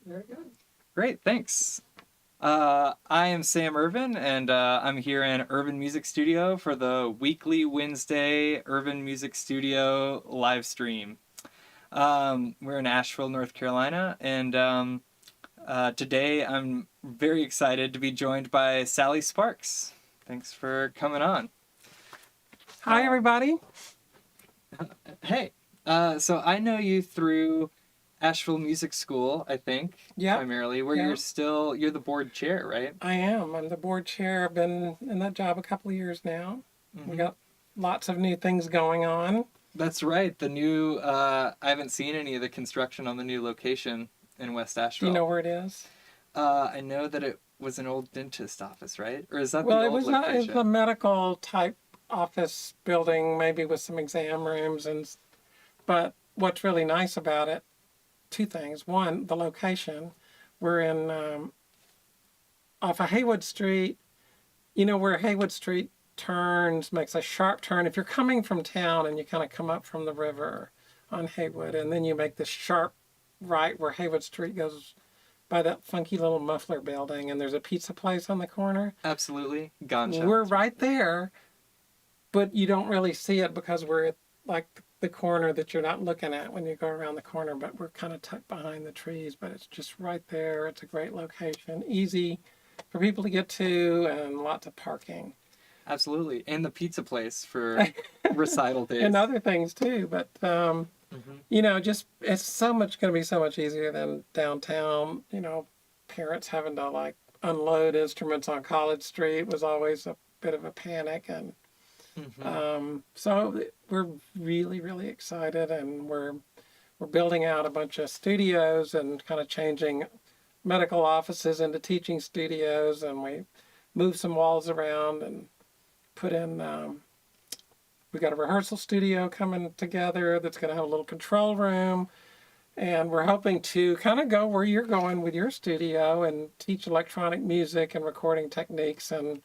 Very good. Great, thanks. I am Sam Irvin, and I'm here in Irvin Music Studio for the weekly Wednesday Irvin Music Studio live stream. We're in Asheville, North Carolina, and today I'm very excited to be joined by Sally Sparks. Thanks for coming on. Hi, everybody. Hey, so I know you through Asheville Music School, I think, primarily, where you're the board chair, right? I am. I'm the board chair. I've been in that job a couple of years now. Mm-hmm. We got lots of new things going on. That's right. The new, I haven't seen any of the construction on the new location in West Asheville. Do you know where it is? I know that it was an old dentist office, right? Or is that the old it was location? Not. It was a medical type office building, maybe with some exam rooms, but what's really nice about it, two things. One, the location. We're in off of Haywood Street. You know where Haywood Street turns, makes a sharp turn. If you're coming from town and you kind of come up from the river on Haywood, and then you make this sharp right where Haywood Street goes by that funky little muffler building, and there's a pizza place on the corner. Absolutely. Gone shop. We're right there, but you don't really see it because we're at like the corner that you're not looking at when you go around the corner, but we're kind of tucked behind the trees, but it's just right there. It's a great location, easy for people to get to, and lots of parking. Absolutely. And the pizza place for recital days. And other things too, but you know, just it's going to be so much easier than downtown. You know, parents having to like unload instruments on College Street was always a bit of a panic, and so we're really, really excited, and we're building out a bunch of studios and kind of changing medical offices into teaching studios, and we moved some walls around and put in. We got a rehearsal studio coming together that's going to have a little control room, and we're hoping to kind of go where you're going with your studio and teach electronic music and recording techniques, and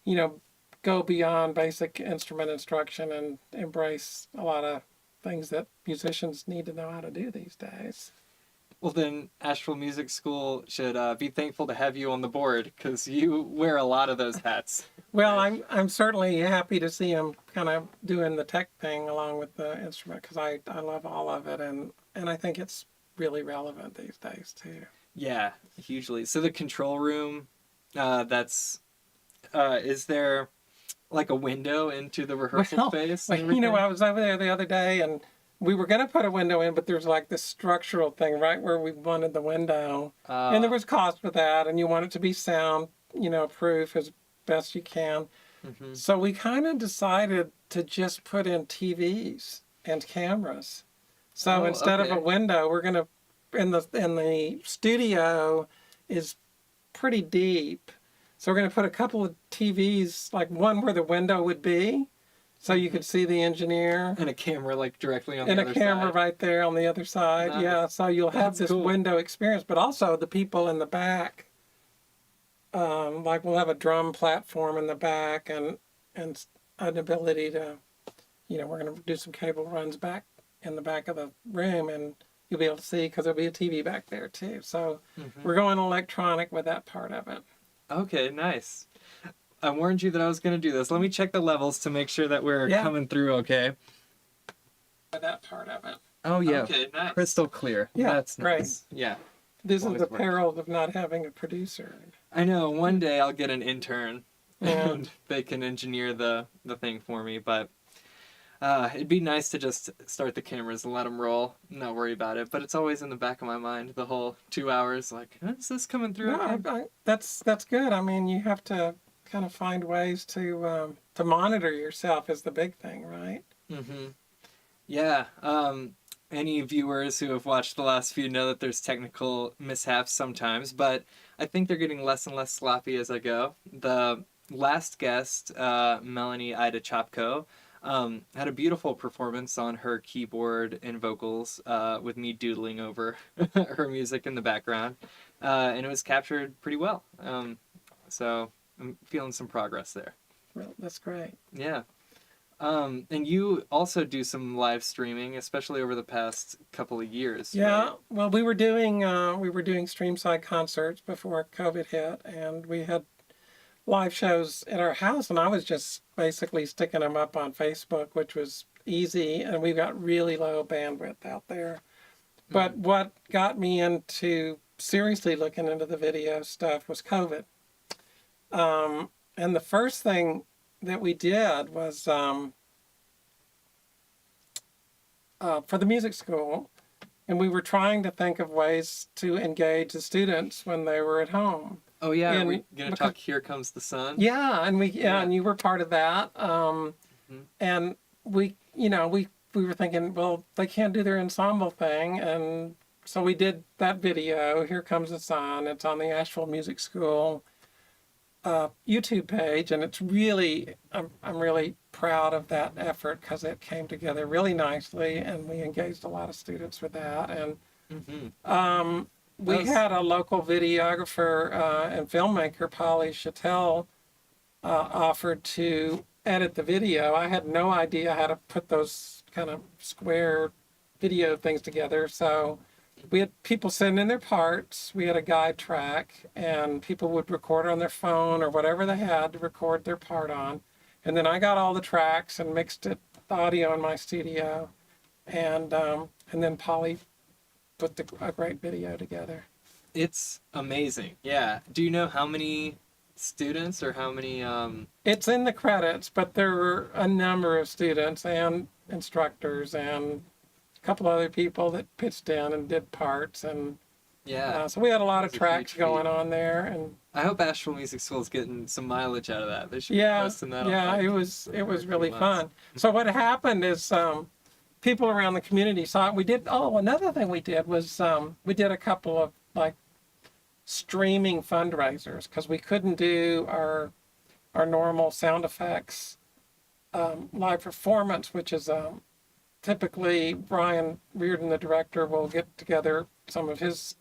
you know, go beyond basic instrument instruction and embrace a lot of things that musicians need to know how to do these days. Well, then Asheville Music School should be thankful to have you on the board, because you wear a lot of those hats. Well, I'm certainly happy to see him kind of doing the tech thing along with the instrument, because I love all of it, and I think it's really relevant these days too. Yeah, hugely. So the control room, is there like a window into the rehearsal space? Well, you know, I was over there the other day, and we were going to put a window in, but there's like this structural thing right where we wanted the window, and there was cost with that, and you want it to be sound, you know, proof as best you can. So we kind of decided to just put in TVs and cameras. So instead of a window, we're gonna in the studio is pretty deep, so we're gonna put a couple of TVs, like one where the window would be, so you could see the engineer, and a camera like directly on the other side. And a camera right there on the other side. Nice. Yeah, so you'll have this cool window experience, but also the people in the back. Like we'll have a drum platform in the back, and an ability to, you know, we're going to do some cable runs back in the back of the room, and you'll be able to see because there'll be a TV back there too. So we're going electronic with that part of it. Okay, nice. I warned you that I was going to do this. Let me check the levels to make sure that we're coming through okay. With that part of it. Oh yeah. Okay, nice. Crystal clear. Yeah, that's nice. Great. Yeah. This is the peril of not having a producer. I know. One day I'll get an intern, and they can engineer the thing for me. But it'd be nice to just start the cameras and let them roll, not worry about it. But it's always in the back of my mind the whole 2 hours. Like, is this coming through? No, that's good. I mean, you have to kind of find ways to monitor yourself is the big thing, right? Yeah. Any viewers who have watched the last few know that there's technical mishaps sometimes, but I think they're getting less and less sloppy as I go. The last guest, Melanie Ida Chopko, had a beautiful performance on her keyboard and vocals with me doodling over her music in the background, and it was captured pretty well. So I'm feeling some progress there. Well, that's great. Yeah. And you also do some live streaming, especially over the past couple of years. Yeah, right? well, we were doing stream-side concerts before COVID hit, and we had live shows at our house, and I was just basically sticking them up on Facebook, which was easy, and we got really low bandwidth out there. But what got me into seriously looking into the video stuff was COVID. And the first thing that we did was for the music school, and we were trying to think of ways to engage the students when they were at home. Oh yeah, are And we gonna because- talk Here Comes the Sun? Yeah, and Yeah. and you were part of that. And we were thinking, well, they can't do their ensemble thing, and so we did that video. Here Comes the Sun. It's on the Asheville Music School YouTube page, and it's really I'm really proud of that effort because it came together really nicely, and we engaged a lot of students with that. And we had a local videographer and filmmaker, Polly Chattel, offered to edit the video. I had no idea how to put those kind of square video things together, so we had people send in their parts. We had a guide track, and people would record on their phone or whatever they had to record their part on. And then I got all the tracks and mixed it, the audio in my studio, and then Polly put a great video together. It's amazing. Yeah. Do you know how many students or how many? It's in the credits, but there were a number of students and instructors and a couple other people that pitched in and did parts, and Yeah. so we had a lot of It's a tracks huge feat. going on there. And I hope Asheville Music School is getting some mileage out of that. They should be yeah, posting that. on, yeah, like, it was every really few fun. months. So what happened is people around the community saw it. We did. Oh, another thing we did was we did a couple of like streaming fundraisers because we couldn't do our normal sound effects live performance, which is typically Brian Reardon, the director, will get together some of his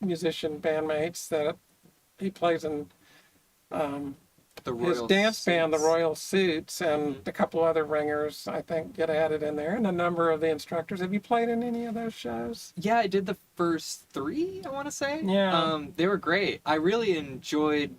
musician bandmates that he plays in The his Royal dance band, the Suits. Royal Suits, and a couple other ringers, I think, get added in there, and a number of the instructors. Have you played in any of those shows? Yeah, I did the first 3, I want to say. Yeah. They were great. I really enjoyed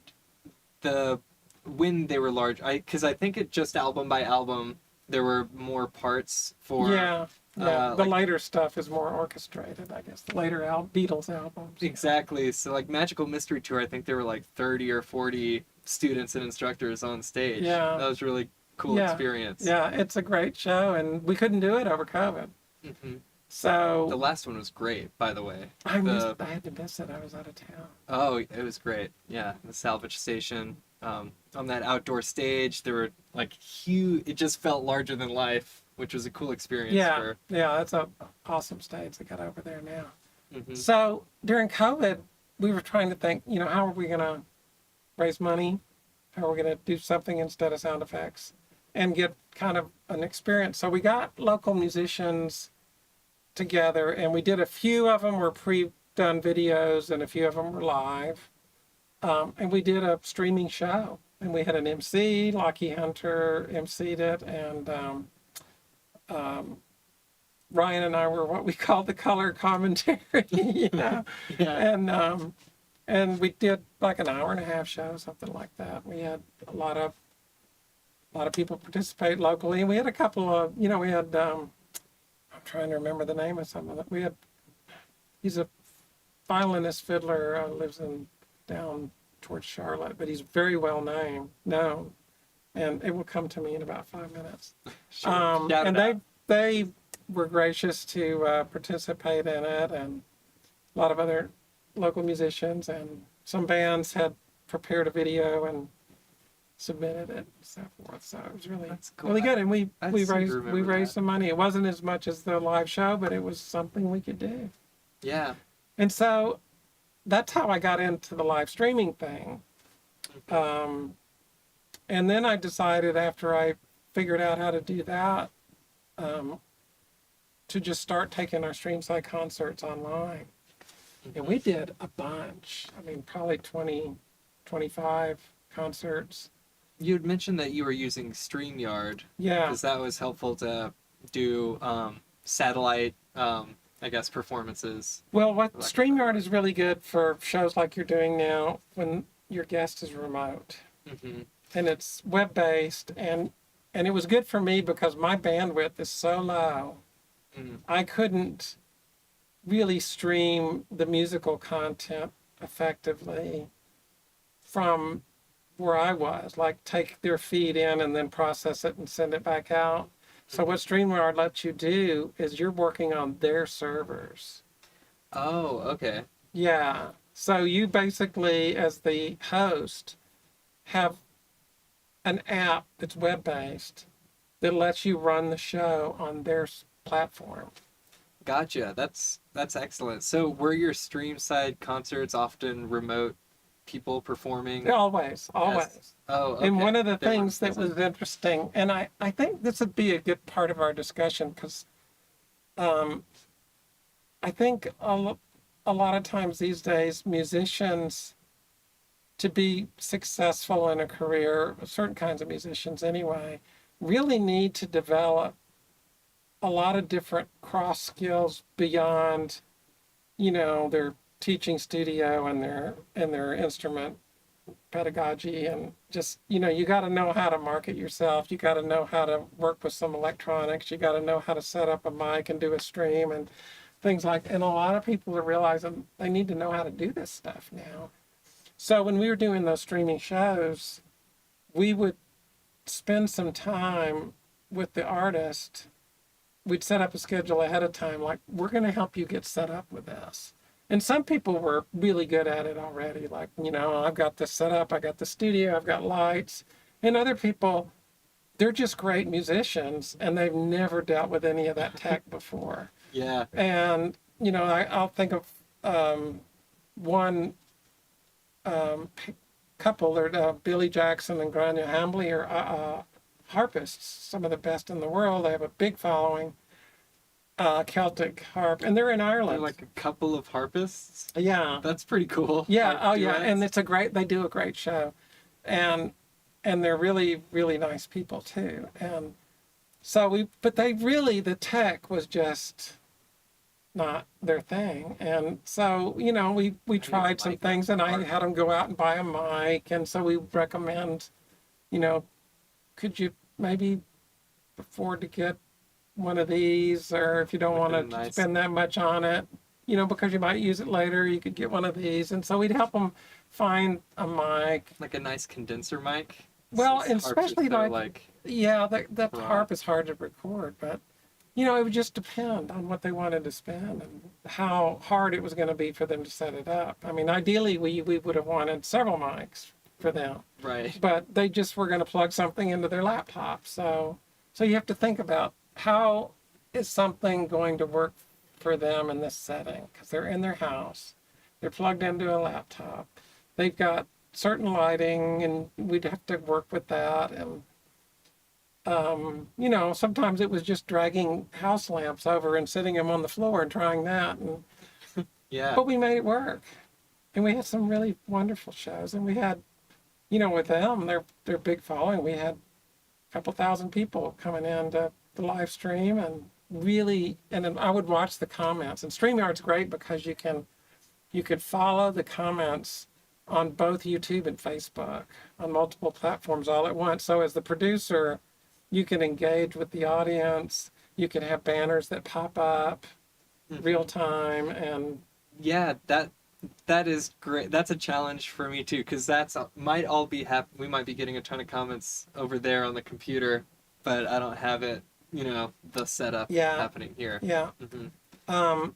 when they were large. Because I think it just album by album, there were more parts for. Yeah. The like- later stuff is more orchestrated, I guess. The later Beatles albums. Exactly. So like Magical Mystery Tour, I think there were like 30 or 40 students and instructors on stage. Yeah. That was a really cool Yeah. experience. Yeah, it's a great show, and we couldn't do it over COVID. hmm So The last one was great, by the way. I had to miss it. I was out of town. Oh, it was great. Yeah, the salvage station. On that outdoor stage, there were like huge. It just felt larger than life, which was a cool experience. Yeah, that's a awesome stage they got over there now. hmm So during COVID, we were trying to think, how are we going to raise money? How are we going to do something instead of sound effects and get kind of an experience? So we got local musicians together, and we did a few of them were pre-done videos, and a few of them were live. And we did a streaming show, and we had an MC, Lockie Hunter emceed it, and Ryan and I were what we called the color commentary, Yeah. and we did like an hour and a half show, something like that. We had a lot of people participate locally, and we had a couple of, we had, I'm trying to remember the name of some of them. He's a violinist fiddler, lives down towards Charlotte, but he's very well known, and it will come to me in about 5 minutes. Sure. Shout And it out. they were gracious to participate in it, and a lot of other local musicians and some bands had prepared a video and submitted it and so forth. So it was really That's cool. really good, and we I seem to raised remember that. some money. It wasn't as much as the live show, but it was something we could do. Yeah. And so that's how I got into the live streaming thing. And then I decided, after I figured out how to do that, to just start taking our stream-side concerts online. And we did a bunch. I mean, probably 20, 25 concerts. you had mentioned that you were using StreamYard Yeah. because that was helpful to do satellite, I guess, performances. Well, what for lack of a better StreamYard word. is really good for shows like you're doing now when your guest is remote Mm-hmm. and it's web based, and it was good for me because my bandwidth is so low. Mm. I couldn't really stream the musical content effectively from where I was, like take their feed in and then process it and send it back out. So what StreamYard lets you do is you're working on their servers. Oh, okay. Yeah. So you basically, as the host, have an app that's web based that lets you run the show on their platform. Gotcha. That's excellent. So were your stream side concerts often remote people performing? Always, always. As, oh, okay. And one of the They weren't things that present. was interesting, and I think this would be a good part of our discussion because I think a lot of times these days, musicians, to be successful in a career, certain kinds of musicians anyway, really need to develop a lot of different cross skills beyond, their teaching studio and their instrument pedagogy, and just, you got to know how to market yourself. You got to know how to work with some electronics. You got to know how to set up a mic and do a stream and things like, and a lot of people are realizing they need to know how to do this stuff now. So when we were doing those streaming shows, we would spend some time with the artist. We'd set up a schedule ahead of time, like, we're going to help you get set up with this. And some people were really good at it already. Like, I've got this set up, I got the studio, I've got lights. And other people, they're just great musicians and they've never dealt with any of that tech before. Yeah. And, I'll think of one couple, they're Billy Jackson and Grania Hambly are harpists, some of the best in the world. They have a big following, Celtic harp, and they're in They're Ireland. like a couple of harpists. Yeah. That's pretty cool. Yeah. Harp Oh, yeah. duets. And they do a great show, and they're really, really nice people too. And so but the tech was just not their thing. And so, we tried some things, and I had them go out and buy a mic. And so we recommend, could you maybe afford to get one of these, or if you don't Like a want to nice- spend that much on it, because you might use it later, you could get one of these. And so we'd help them find a mic. Like a nice condenser mic. Well, Since and harps are especially so, like, yeah, that broad. harp is hard to record, but it would just depend on what they wanted to spend and how hard it was going to be for them to set it up. I mean, ideally, we would have wanted several mics for them, right. but they just were going to plug something into their laptop. So you have to think about how is something going to work for them in this setting, because they're in their house, they're plugged into a laptop, they've got certain lighting, and we'd have to work with that. And sometimes it was just dragging house lamps over and sitting them on the floor and trying that. Yeah. But we made it work. And we had some really wonderful shows. And we had, with them, their big following, we had a couple thousand people coming in to the live stream, and really, and then I would watch the comments. And StreamYard's great because you could follow the comments on both YouTube and Facebook, on multiple platforms all at once. So as the producer, you can engage with the audience. You can have banners that pop up real time, and yeah, that is great. That's a challenge for me too, because might all be we might be getting a ton of comments over there on the computer, but I don't have it, the setup happening here. Yeah. Mm-hmm.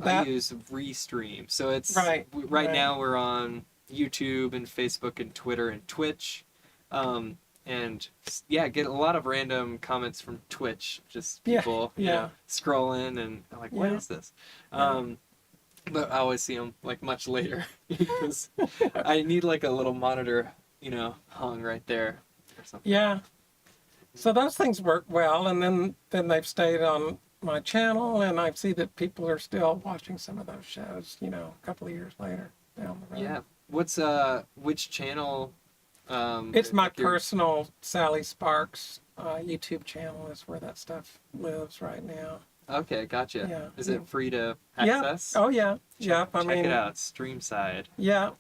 I use Restream, so it's right now we're on YouTube and Facebook and Twitter and Twitch. And get a lot of random comments from Twitch, just people, scrolling, and I'm like, what is this? But I always see them like much later because I need like a little monitor, hung right there or something. Yeah. So those things work well, and then they've stayed on my channel, and I see that people are still watching some of those shows, a couple of years later down the road. Yeah. What's which channel It's my if you're- personal Sally Sparks YouTube channel is where that stuff lives right now. Okay, gotcha. Yeah. Is it free to Yeah. access? Oh yeah. Yep. I Check mean, it out. Streamside. yeah.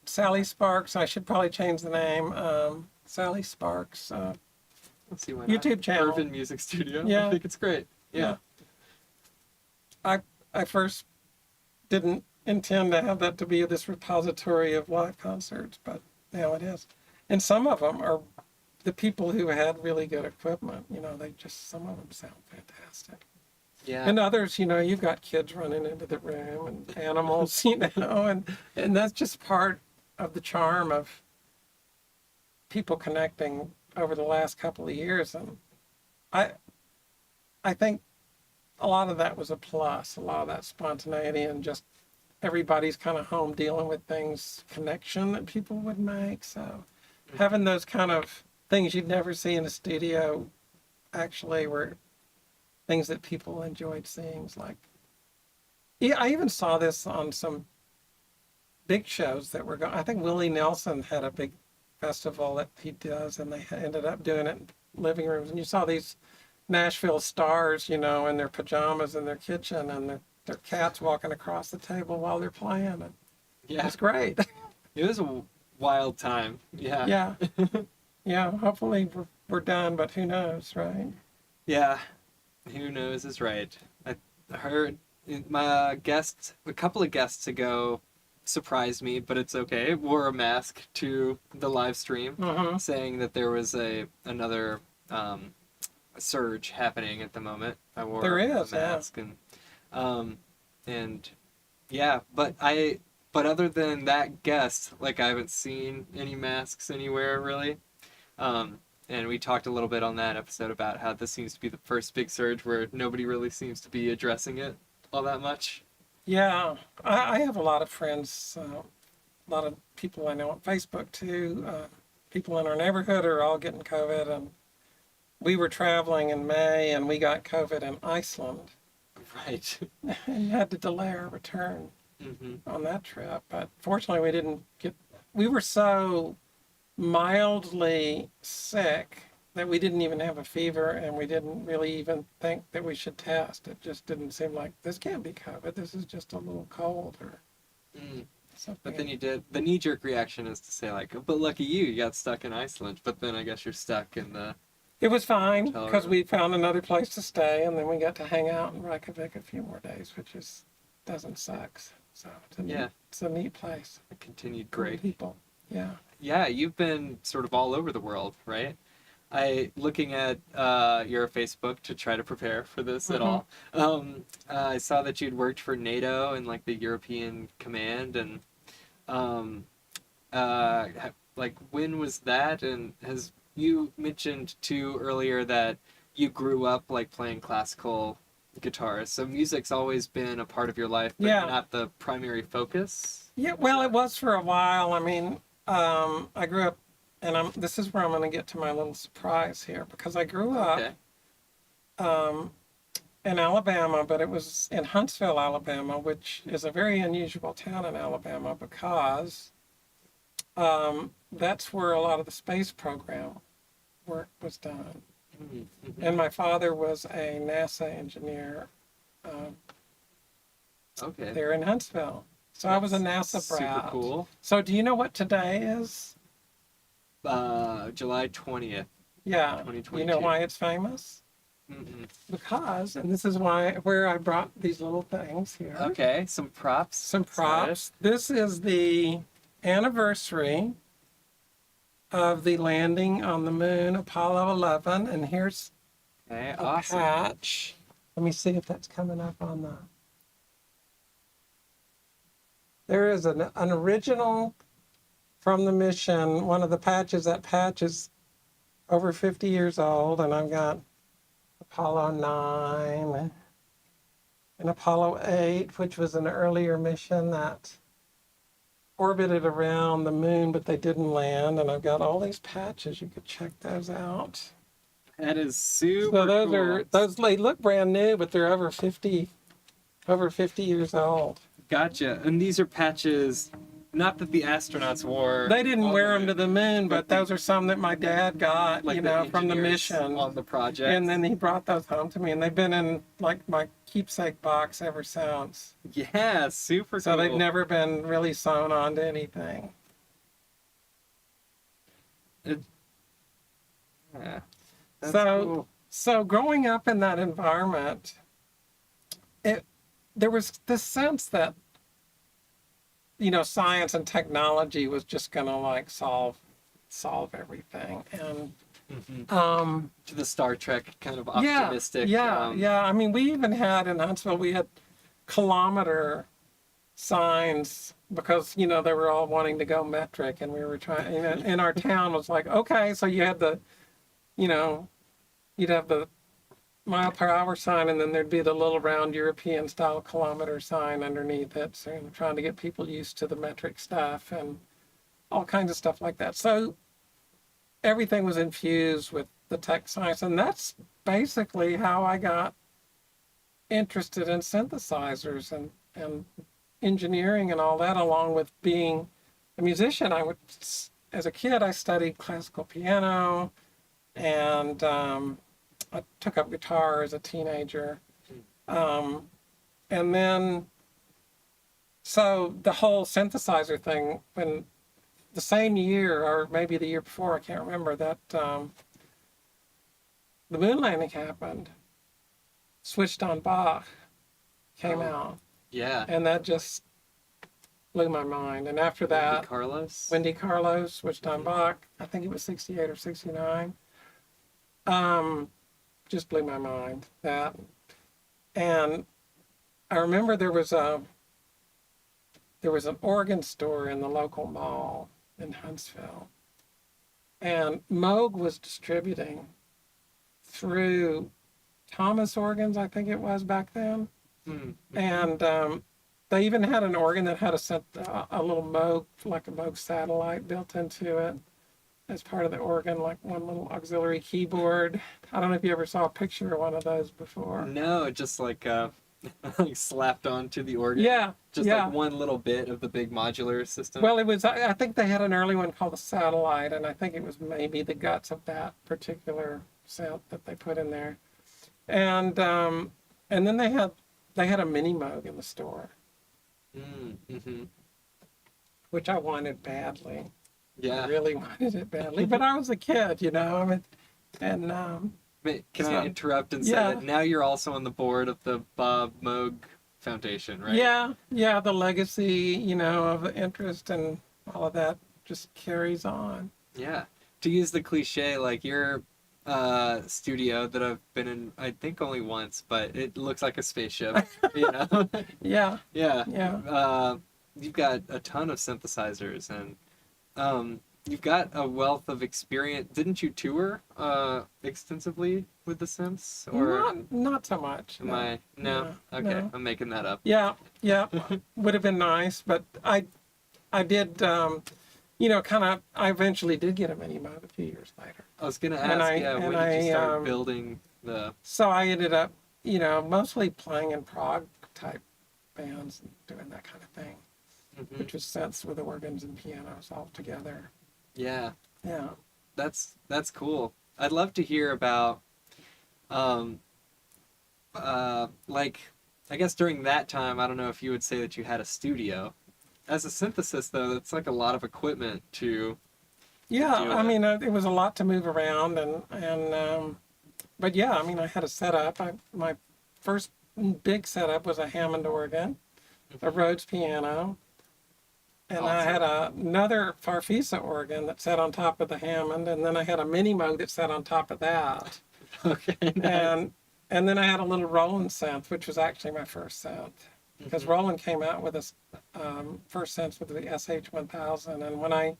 Sally Sparks. I should probably change the name. Sally Sparks Let's see why not. YouTube channel. Irvin Music Studio. Yeah. I think it's great. Yeah. I first didn't intend to have that to be this repository of live concerts, but now it is. And some of them are the people who had really good equipment. You know, some of them sound fantastic. Yeah. And others, you know, you've got kids running into the room and animals, you know, and that's just part of the charm of people connecting over the last couple of years. And I think a lot of that was a plus, a lot of that spontaneity and just everybody's kind of home dealing with things, connection that people would make. So having those kind of things you'd never see in a studio actually were things that people enjoyed seeing. Like, yeah, I even saw this on some big shows that were going. I think Willie Nelson had a big festival that he does, and they ended up doing it in living rooms. And you saw these Nashville stars, you know, in their pajamas in their kitchen, and their cats walking across the table while they're playing. And Yeah. it's great. It was a wild time. Yeah. Yeah, yeah. Hopefully we're done, but who knows, right? Yeah. Who knows is right. I heard my a couple of guests ago surprised me, but it's okay. Wore a mask to the live stream, saying that there was another surge happening at the moment. I wore There a is, mask and yeah, but other than that guest, like I haven't seen any masks anywhere really. And we talked a little bit on that episode about how this seems to be the first big surge where nobody really seems to be addressing it all that much. Yeah, I have a lot of friends, a lot of people I know on Facebook too. People in our neighborhood are all getting COVID, and we were traveling in May and we got COVID in Iceland Right. and had to delay our return Mm-hmm. on that trip. But fortunately, we were so mildly sick that we didn't even have a fever, and we didn't really even think that we should test. It just didn't seem like this can't be COVID. This is just a little cold or something. But then you did, the knee-jerk reaction is to say like, but lucky you got stuck in Iceland. But then I guess you're stuck in the... It was fine Hotel because room. we found another place to stay, and then we got to hang out in Reykjavik a few more days, which doesn't suck. So it's a neat place. A continued Cool break. people. Yeah. Yeah, you've been sort of all over the world, right? Looking at your Facebook to try to prepare for this at all, I saw that you'd worked for NATO and like the European Command, and like when was that? And has you mentioned too earlier that you grew up like playing classical guitar, so music's always been a part of your life, but Yeah. not the primary focus. Yeah, well, it was for a while. I mean, I grew up, and this is where I'm going to get to my little surprise here, because I grew up Okay. in Alabama, but it was in Huntsville, Alabama, which is a very unusual town in Alabama because that's where a lot of the space program work was done. Mm-hmm. And my father was a NASA engineer Okay. there in Huntsville. So I was a NASA brat. Super cool. So do you know what today is? July 20th. Yeah. 2022. You know why it's famous? Mm-mm. Because, and this is where I brought these little things here. Okay, some props. Some props. This is the anniversary of the landing on the moon, Apollo 11, and here's Okay, a awesome. patch. Let me see if that's coming up on the... There is an original from the mission, one of the patches. That patch is over 50 years old, and I've got Apollo 9 and Apollo 8, which was an earlier mission that orbited around the moon, but they didn't land. And I've got all these patches. You could check those out. That is super So those cool. they look brand new, but they're over 50 years old. Gotcha. And these are patches not that the astronauts wore. They didn't on wear the them to moon, the moon, but the- those are some that my dad got, like you the know, from the engineers mission. on the project. And then he brought those home to me, and they've been in like my keepsake box ever since. Yeah, super So cool. they've never been really sewn onto anything. Yeah. That's So cool. so growing up in that environment, there was this sense that, you know, science and technology was just gonna like solve everything. And To the Star Trek kind of yeah, optimistic. yeah. I mean, we even had in Huntsville, we had kilometer signs because, you know, they were all wanting to go metric, and we were trying, you know, in our town was like, okay, so you had the, you know, you'd have the mile per hour sign, and then there'd be the little round European style kilometer sign underneath it. So, you know, trying to get people used to the metric stuff and all kinds of stuff like that. So everything was infused with the tech science, and that's basically how I got interested in synthesizers and engineering and all that, along with being a musician. As a kid, I studied classical piano, and I took up guitar as a teenager. And then, so the whole synthesizer thing, when the same year, or maybe the year before, I can't remember, that the moon landing happened, Switched on Bach came out. Yeah. And that just blew my mind. And after that, Wendy Carlos, Switched on Bach, I think it was 68 or 69. Just blew my mind, that. And I remember there was an organ store in the local mall in Huntsville, and Moog was distributing through Thomas Organs, I think it was back then. Mm-hmm. And they even had an organ that had a little Moog, like a Moog satellite built into it as part of the organ, like one little auxiliary keyboard. I don't know if you ever saw a picture of one of those before. No, just like like slapped onto the organ. Yeah, Just yeah. like one little bit of the big modular system. Well, it was, I think they had an early one called the Satellite, and I think it was maybe the guts of that particular synth that they put in there. And then they had a mini Moog in the store, Mm-hmm. which I wanted badly. Yeah. I really wanted it badly, but I was a kid, you know. I mean, and Wait, can I interrupt and say yeah. that now you're also on the board of the Bob Moog Foundation, right? yeah, the legacy, you know, of the interest and all of that just carries on. Yeah. To use the cliche, like your studio that I've been in, I think only once, but it looks like a spaceship, you know? Yeah. Yeah. You've got a ton of synthesizers, and you've got a wealth of experience. Didn't you tour extensively with the synths? Or Not so much. am I? No. Okay, no. I'm making that up. Yeah, would have been nice, but I did, you know, I eventually did get a mini Moog a few years later. I was gonna And ask, I- when and did you I, start building the? So I ended up, you know, mostly playing in prog type bands and doing that kind of thing, Mhm. which was synths with organs and pianos all together. Yeah, Yeah. that's cool. I'd love to hear about, like, I guess during that time, I don't know if you would say that you had a studio. As a synthesist, though, it's like a lot of equipment to. Yeah, do I it. mean, it was a lot to move around, but yeah, I mean, I had a setup. My first big setup was a Hammond organ, a Rhodes piano, and I had another Farfisa organ that sat on top of the Hammond, and then I had a mini Moog that sat on top of that. Okay. Nice. And then I had a little Roland synth, which was actually my first synth, because Roland came out with his first synth with the SH-1000, and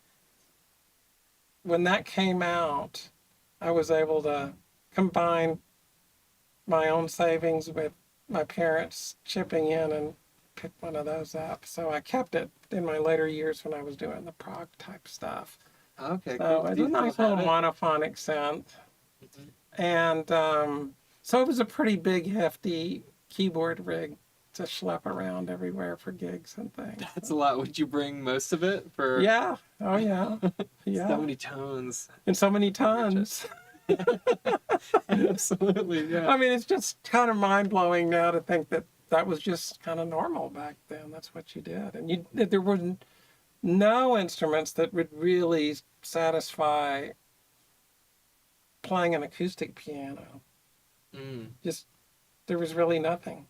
when that came out, I was able to combine my own savings with my parents chipping in and pick one of those up. So I kept it in my later years when I was doing the prog type stuff. Okay. So Cool. it's Do a you still nice have little it? monophonic synth. Mhm. And so it was a pretty big, hefty keyboard rig to schlep around everywhere for gigs and things. That's a lot. Would you bring most of it for? Yeah. Oh yeah. Yeah. So many tones. And so many tons. Absolutely, yeah. I mean, it's just kind of mind blowing now to think that that was just kind of normal back then. That's what you did, and there were no instruments that would really satisfy playing an acoustic piano. Just there was really nothing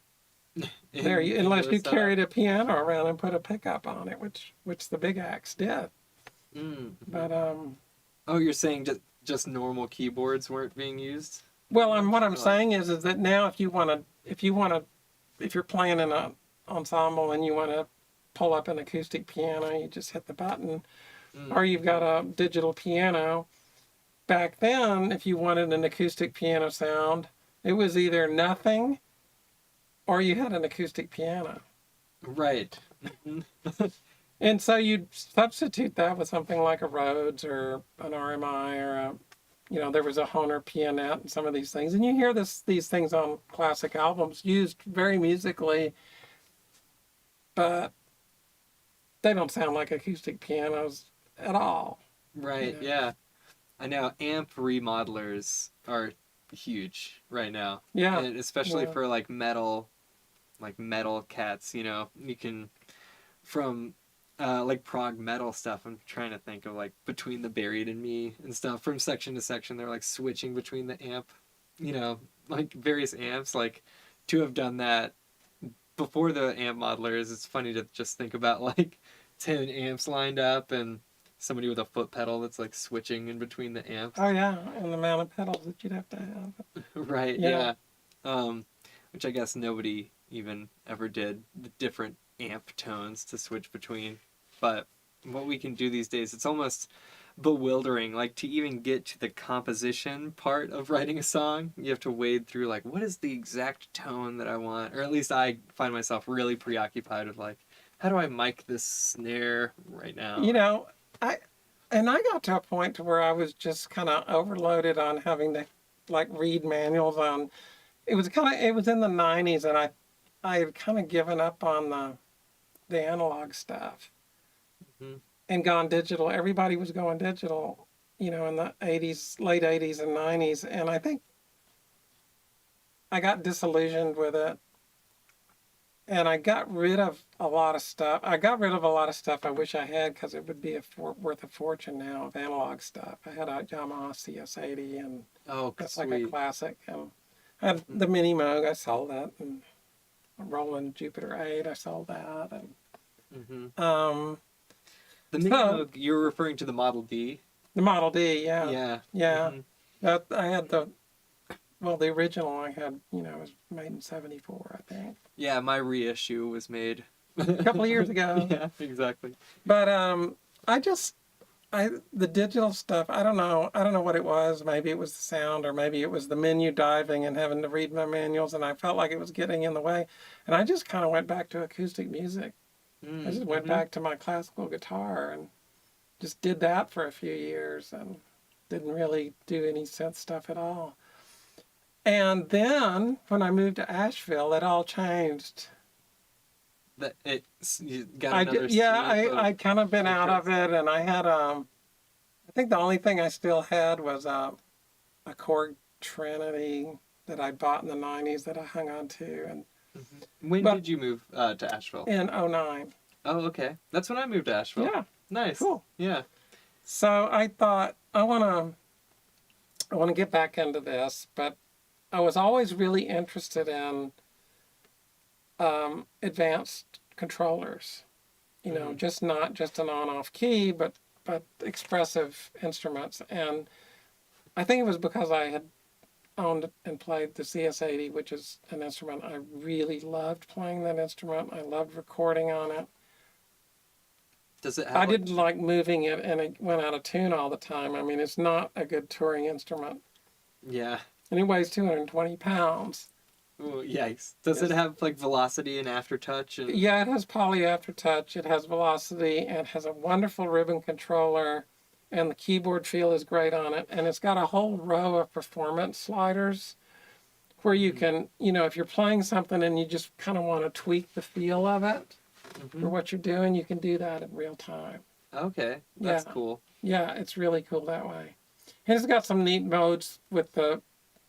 there unless you carried a piano around and put a pickup on it, which the big acts did. But oh, you're saying just normal keyboards weren't being used? well, what I'm saying is that now if you're playing in an ensemble and you want to pull up an acoustic piano, you just hit the button, or you've got a digital piano. Back then, if you wanted an acoustic piano sound, it was either nothing or you had an acoustic piano. Right. And so you'd substitute that with something like a Rhodes or an RMI or there was a Hohner pianette and some of these things. And you hear these things on classic albums used very musically, but they don't sound like acoustic pianos at all. Right, yeah. I know amp remodelers are huge right now. Yeah. And especially for like metal cats, you can, from like prog metal stuff, I'm trying to think of like Between the Buried and Me and stuff, from section to section, they're like switching between the amp, like various amps, like to have done that before the amp modelers. It's funny to just think about like 10 amps lined up and somebody with a foot pedal that's like switching in between the amps. Oh yeah, and the amount of pedals that you'd have to have. Right, yeah. Which I guess nobody even ever did, the different amp tones to switch between. But what we can do these days, it's almost bewildering. Like, to even get to the composition part of writing a song, you have to wade through like, what is the exact tone that I want? Or at least I find myself really preoccupied with like, how do I mic this snare right now? I got to a point to where I was just kind of overloaded on having to like read manuals on. It was in the 90s, and I had kind of given up on the analog stuff and gone digital. Everybody was going digital, in the 80s, late 80s and 90s, and I think I got disillusioned with it. And I got rid of a lot of stuff. I wish I had, because it would be worth a fortune now of analog stuff. I had a Yamaha CS80, and that's like a classic. And I had the Mini Moog. I sold that, and a Roland Jupiter 8. I sold that, and the Mini Moog. You're referring to the Model D. The Model D, yeah. That I had the original I had, was made in '74, I think. Yeah, my reissue was made a couple of years ago. Yeah, exactly. But the digital stuff, I don't know what it was. Maybe it was the sound, or maybe it was the menu diving and having to read my manuals, and I felt like it was getting in the way. And I just kind of went back to acoustic music. I just went back to my classical guitar and just did that for a few years and didn't really do any synth stuff at all. And then when I moved to Asheville, it all changed. You got another I kind of been out of it, and I had I think the only thing I still had was a Korg Trinity that I bought in the 90s that I hung on to. And when did you move to Asheville? In '09. Oh, okay. That's when I moved to Asheville. Yeah. Nice. Cool. Yeah. So I thought I want to get back into this, but I was always really interested in advanced controllers, just not just an on-off key, but expressive instruments. And I think it was because I had owned and played the CS80, which is an instrument I really loved playing. That instrument, I loved recording on it. Does it have I didn't like moving it, and it went out of tune all the time. I mean, it's not a good touring instrument. Yeah. And it weighs 220 pounds. Ooh, yikes. Does it have like velocity and aftertouch? Yeah, it has poly aftertouch. It has velocity, and it has a wonderful ribbon controller, and the keyboard feel is great on it. And it's got a whole row of performance sliders, where you can, if you're playing something and you just kind of want to tweak the feel of it for what you're doing, you can do that in real time. Okay, that's Yeah. cool. Yeah, it's really cool that way. And it's got some neat modes with the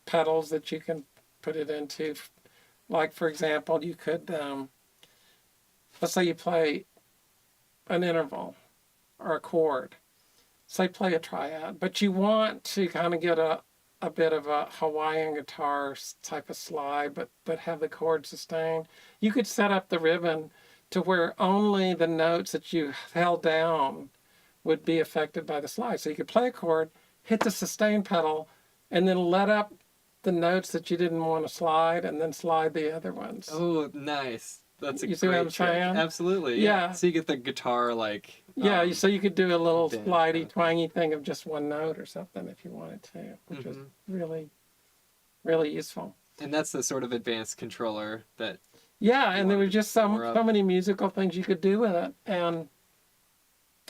pedals that you can put it into. Like, for example, you could, let's say you play an interval or a chord. Say play a triad, but you want to kind of get a bit of a Hawaiian guitar type of slide, but have the chord sustained. You could set up the ribbon to where only the notes that you held down would be affected by the slide. So you could play a chord, hit the sustain pedal, and then let up the notes that you didn't want to slide, and then slide the other ones. Oh, nice. That's a You see what great I'm trick. saying? Absolutely. Yeah. Yeah. So you get the guitar like. Yeah, so you could do a little bend slidey, kind of twangy thing of just one note or something if you wanted to, which is really, really useful. And that's the sort of advanced controller that. Yeah, and there were just so more of. many musical things you could do with it. And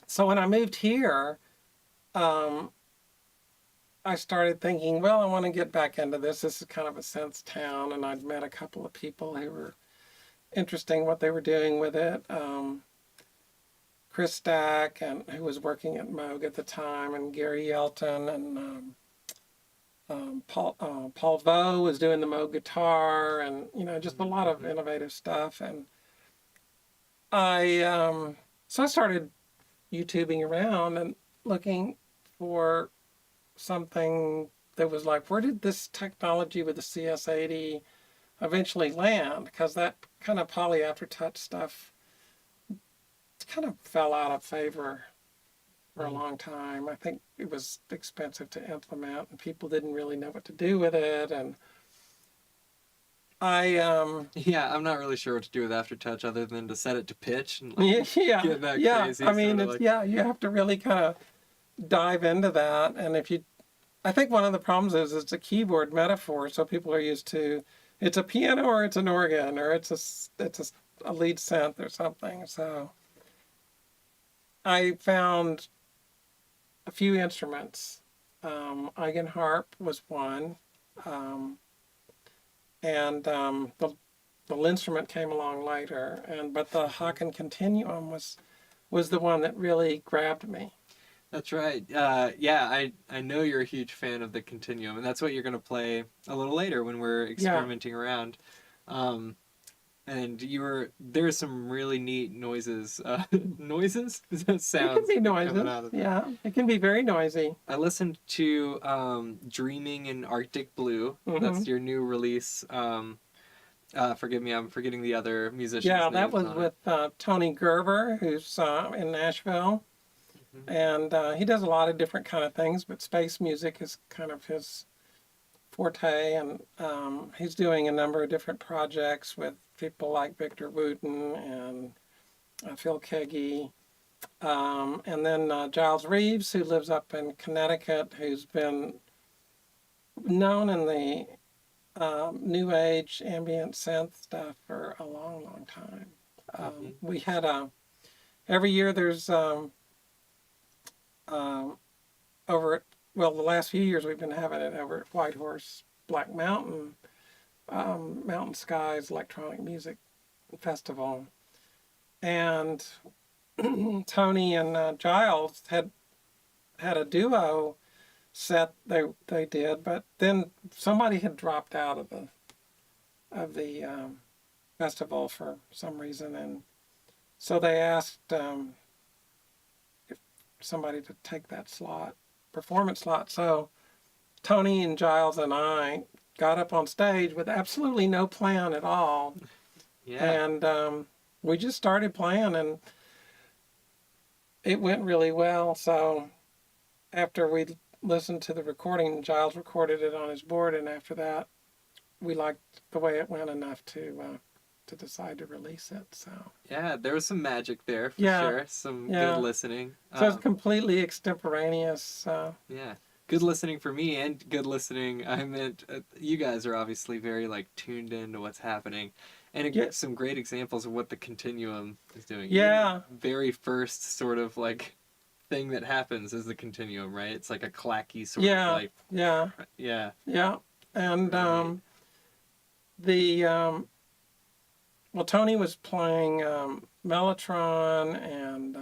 so when I moved here, I started thinking, well, I want to get back into this. This is kind of a synth town, and I'd met a couple of people who were interesting what they were doing with it. Chris Stack, and who was working at Moog at the time, and Gary Yelton, and Paul Vo was doing the Moog guitar, and just a lot of innovative stuff. And so I started YouTubing around and looking for something that was like, where did this technology with the CS80 eventually land? Because that kind of poly aftertouch stuff kind of fell out of favor for a long time. I think it was expensive to implement, and people didn't really know what to do with it. And Yeah, I'm not really sure what to do with aftertouch other than to set it to pitch and like, yeah, get that yeah. crazy. I mean, like... you have to really kind of dive into that. And I think one of the problems is it's a keyboard metaphor, so people are used to it's a piano or it's an organ or it's a lead synth or something. So I found a few instruments. Eigenharp was one, and the instrument came along later. But the Haken Continuum was the one that really grabbed me. That's right. Yeah, I know you're a huge fan of the Continuum, and that's what you're going to play a little later when we're experimenting around. And there's some really neat noises. Noises? Sounds. It can be noises. Yeah, it can be very noisy. I listened to Dreaming in Arctic Blue. That's your new release. Forgive me, I'm forgetting the other musicians. Yeah, that was with Tony Gerber, who's in Nashville. And he does a lot of different kind of things, but space music is kind of his forte. And he's doing a number of different projects with people like Victor Wooten and Phil Keggy. And then Giles Reeves, who lives up in Connecticut, who's been known in the new age ambient synth stuff for a long, long time. We had every year there's the last few years we've been having it over at Whitehorse Black Mountain, Mountain Skies Electronic Music Festival. And Tony and Giles had a duo set they did, but then somebody had dropped out of the festival for some reason, and so they asked if somebody to take that performance slot. So Tony and Giles and I got up on stage with absolutely no plan at all. Yeah. And we just started playing, and it went really well. So after we listened to the recording, Giles recorded it on his board, and after that, we liked the way it went enough to decide to release it. So yeah, there was some magic there for sure. Some good listening. So it's completely extemporaneous. Yeah, good listening for me, and good listening. I meant you guys are obviously very like tuned into what's happening, and some great examples of what the Continuum is doing. Yeah, the very first sort of like thing that happens is the Continuum, right? It's like a clacky sort of like yeah, and the well, Tony was playing mellotron and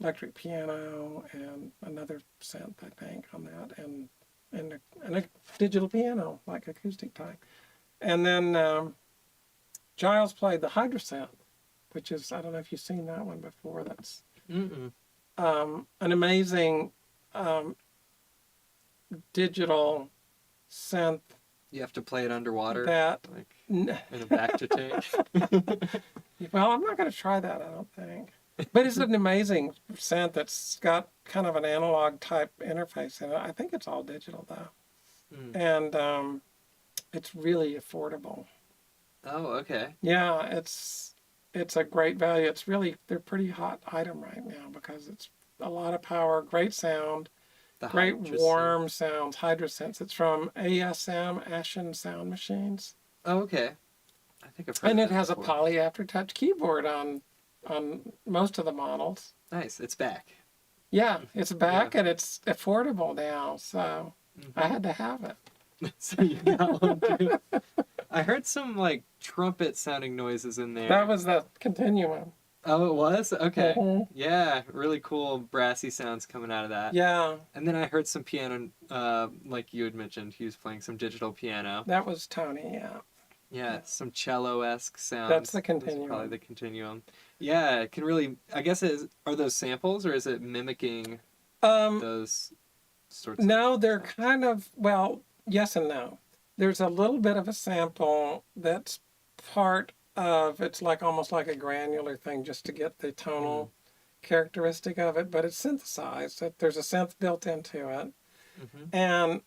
electric piano and another synth, I think, on that, and a digital piano, like acoustic type. And then Giles played the hydrosynth, which is, I don't know if you've seen that one before. That's Mm-mm. an amazing digital synth You have to play it underwater, that. like in a Bacta tank. Well, I'm not going to try that, I don't think. But it's an amazing synth that's got kind of an analog type interface in it. I think it's all digital though, and it's really affordable. Oh, okay. Yeah, it's a great value. It's really, they're pretty hot item right now because it's a lot of power, great sound, The great hydrosynth. warm sounds. Hydrosense. It's from ASM, Ashen Sound Machines, Oh, okay. I think I've heard and of it that has a before. poly aftertouch keyboard on most of the models. Nice. It's back. Yeah, it's back Yeah. and it's affordable now, so I Mhm. had to have it. So you got one too. I heard some like trumpet sounding noises in there. That was the Continuum. Oh, it was? Okay. Mhm. Yeah, really cool brassy sounds coming out of that. Yeah, And then I heard some piano, like you had mentioned, he was playing some digital piano. that was Tony. Yeah, Yeah, some cello-esque sounds. that's the Those are Continuum. probably the continuum. Yeah, it can really, I guess, are those samples or is it mimicking those sorts No, of they're sounds? kind of, well, yes and no. There's a little bit of a sample that's part of, it's like almost like a granular thing just to get the tonal characteristic of it, but it's synthesized. There's a synth built into it. Mm-hmm. And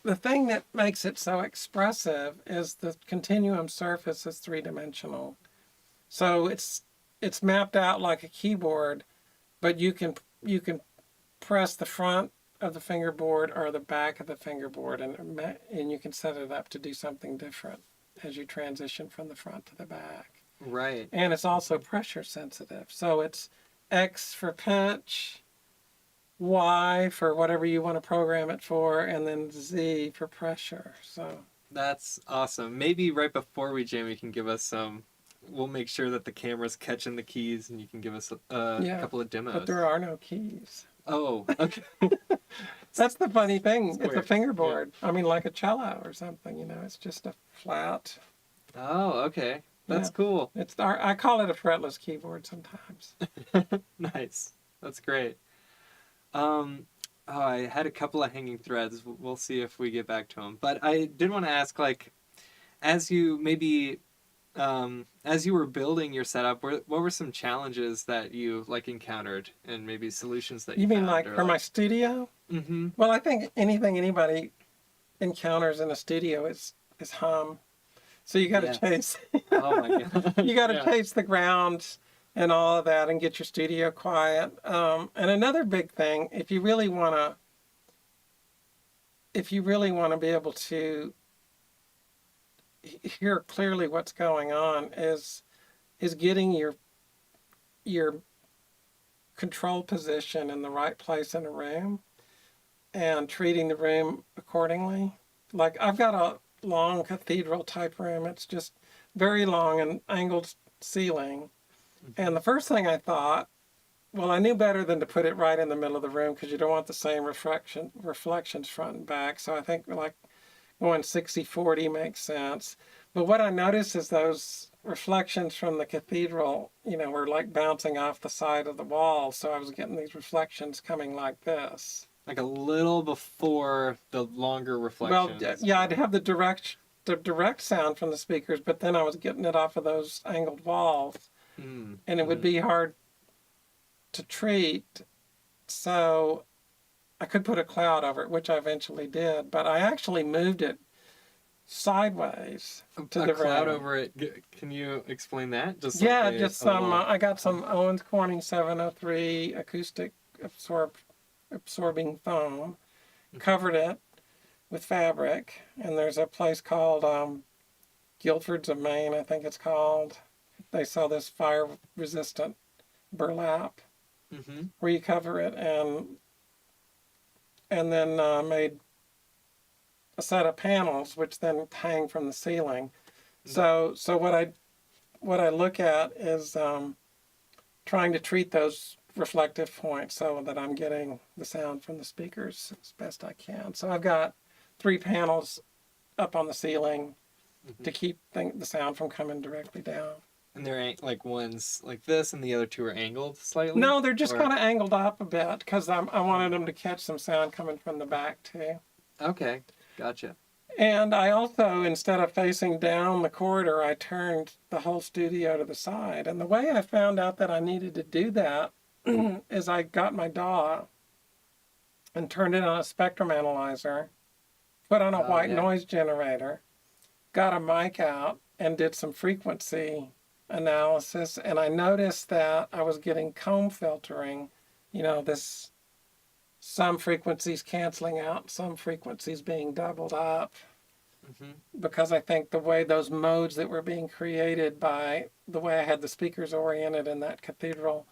the thing that makes it so expressive is the continuum surface is three-dimensional. So it's mapped out like a keyboard, but you can press the front of the fingerboard or the back of the fingerboard, and you can set it up to do something different as you transition from the front to the back. Right. And it's also pressure sensitive. So it's X for pitch, Y for whatever you want to program it for, and then Z for pressure. So That's awesome. Maybe right before we jam, you can give us some. We'll make sure that the camera's catching the keys, and you can give us a yeah, couple of demos. but there are no keys. Oh, okay. That's the funny thing. It's It's a weird. fingerboard. I mean, like a cello or something. It's just a flat. Oh, okay. That's Yeah. cool. I call it a fretless keyboard sometimes. Nice. That's great. Oh, I had a couple of hanging threads. We'll see if we get back to them. But I did want to ask, like, as you maybe, as you were building your setup, what were some challenges that you like encountered, and maybe solutions that you You mean found, like or for my studio? Mm-hmm. Well, I think anything anybody encounters in a studio is hum. So you got to Yes. chase. Oh my god. You got to Yeah. chase the ground and all of that and get your studio quiet. And another big thing, if you really want to be able to hear clearly what's going on, is getting your control position in the right place in a room and treating the room accordingly. Like I've got a long cathedral type room. It's just very long and angled ceiling. And the first thing I thought, well, I knew better than to put it right in the middle of the room because you don't want the same reflections front and back. So I think like going 60-40 makes sense. But what I noticed is those reflections from the cathedral, were like bouncing off the side of the wall. So I was getting these reflections coming like this. Like a little before the longer Well, reflections. yeah, I'd have the direct sound from the speakers, but then I was getting it off of those angled walls, Mm. and it would be hard to treat. So I could put a cloud over it, which I eventually did, but I actually moved it sideways to a the cloud room. over it. Can you explain that? Just Yeah, like just a some. little- I got some Owens Corning 703 acoustic absorbing foam, covered it with fabric, and there's a place called Guilford's of Maine, I think it's called. They sell this fire-resistant burlap Mhm. where you cover it, and then made a set of panels, which then hang from the ceiling. So what I look at is trying to treat those reflective points so that I'm getting the sound from the speakers as best I can. So I've got 3 panels up on the ceiling to keep the sound from coming directly down. And they're like ones like this, and the other 2 are angled slightly? No, they're just kind of angled up a bit because I wanted them to catch some sound coming from the back too. Okay, gotcha. And I also, instead of facing down the corridor, I turned the whole studio to the side. And the way I found out that I needed to do that is I got my DAW and turned it on a spectrum analyzer, put on a white noise generator, got a mic out, and did some frequency analysis. And I noticed that I was getting comb filtering, this some frequencies canceling out, some frequencies being doubled up. Because I think the way those modes that were being created by the way I had the speakers oriented in that cathedral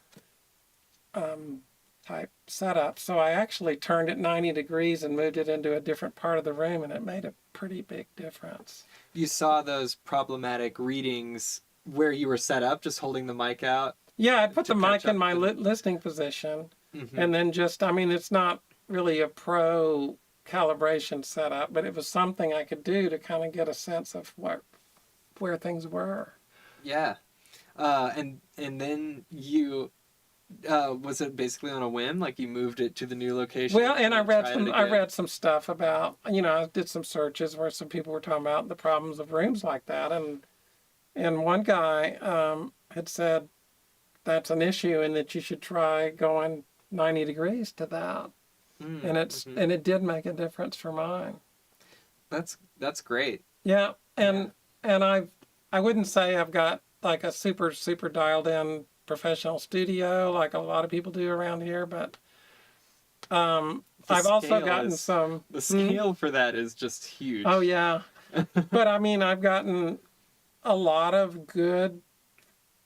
type setup. So I actually turned it 90 degrees and moved it into a different part of the room, and it made a pretty big difference. You saw those problematic readings where you were set up, just holding the mic out? Yeah, I put the mic in my listening position, and then it's not really a pro calibration setup, but it was something I could do to kind of get a sense of where things were. Yeah. And then you was it basically on a whim, like you moved it to the new location? Well, and I read some stuff about, I did some searches where some people were talking about the problems of rooms like that, and one guy had said that's an issue and that you should try going 90 degrees to that. And it did make a difference for mine. That's great. Yeah, and I wouldn't say I've got like a super dialed in professional studio like a lot of people do around here, but I've also gotten some. The scale for that is just huge. Oh yeah, but I've gotten a lot of good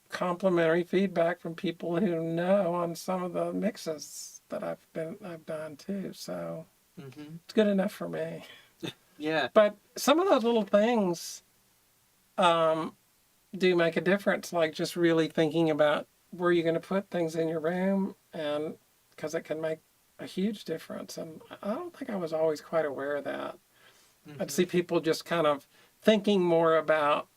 complimentary feedback from people who know on some of the mixes that I've done too, so it's good enough for me. Yeah. But some of those little things do make a difference, like just really thinking about where you're going to put things in your room, and because it can make a huge difference. And I don't think I was always quite aware of that. I'd see people just kind of thinking more about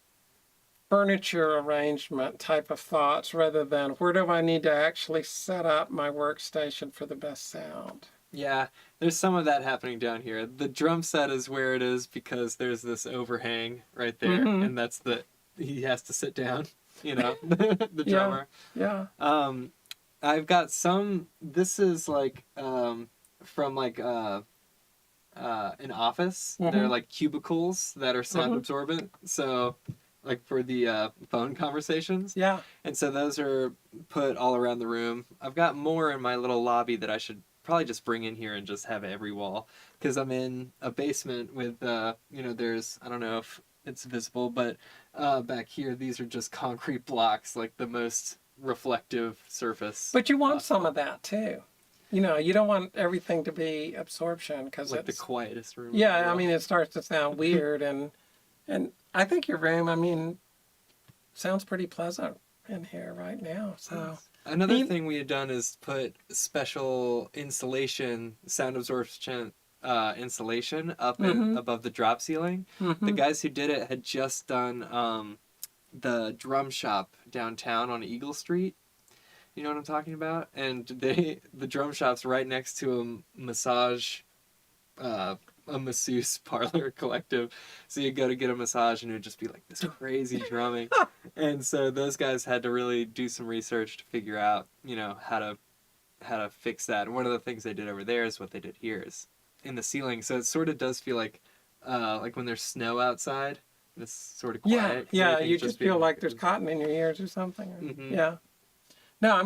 furniture arrangement type of thoughts rather than where do I need to actually set up my workstation for the best sound. Yeah, there's some of that happening down here. The drum set is where it is because there's this overhang right there, and that's he has to sit down, the drummer. Yeah. I've got some, this is like from like an office. They're like cubicles that are sound absorbent. So like for the phone conversations. Yeah. And so those are put all around the room. I've got more in my little lobby that I should probably just bring in here and just have every wall, because I'm in a basement with there's, I don't know if it's visible, but back here these are just concrete blocks, like the most reflective surface. But you want some of that too. You don't want everything to be absorption, because like the quietest room. Yeah, it starts to sound weird, and I think your room, sounds pretty pleasant in here right now. So another thing we had done is put special insulation, sound absorption insulation up above the drop ceiling. The guys who did it had just done the drum shop downtown on Eagle Street. You know what I'm talking about? And the drum shop's right next to a massage a masseuse parlor collective. So you go to get a massage and it would just be like this crazy drumming. And so those guys had to really do some research to figure out, how to fix that. And one of the things they did over there is what they did here is in the ceiling. So it sort of does feel like when there's snow outside, it's sort of quiet. Yeah, you just feel like there's cotton in your ears or something. Yeah. No,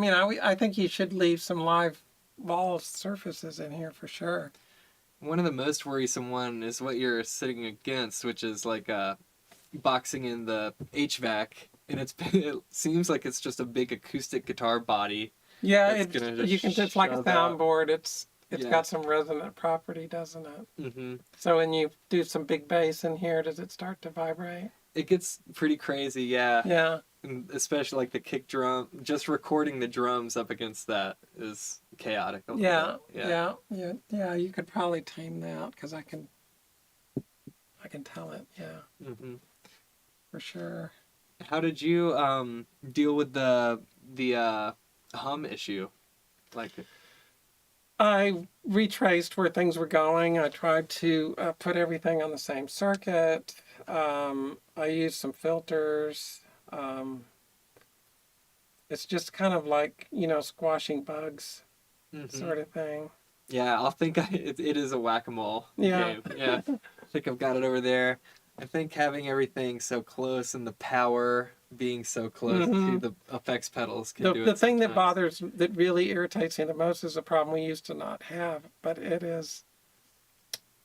I think you should leave some live wall surfaces in here for sure. One of the most worrisome one is what you're sitting against, which is like boxing in the HVAC, and it seems like it's just a big acoustic guitar body. Yeah, you can just like a soundboard. It's Yeah. got some resonant property, doesn't it? Mm-hmm. So when you do some big bass in here, does it start to vibrate? It gets pretty crazy, yeah. Yeah. And especially like the kick drum, just recording the drums up against that is chaotic a little Yeah. bit. Yeah. You could probably tame that because I can tell it. Yeah, Mm-hmm. for sure. How did you deal with the hum issue? Like, I retraced where things were going. I tried to put everything on the same circuit. I used some filters. Um, it's just kind of like, squashing bugs mm-hmm. sort of thing. Yeah, it is a whack-a-mole Yeah. game. Yeah, I think I've got it over there. I think having everything so close and the power being so close to the effects pedals can do it. The thing sometimes. that really irritates me the most is a problem we used to not have, but it is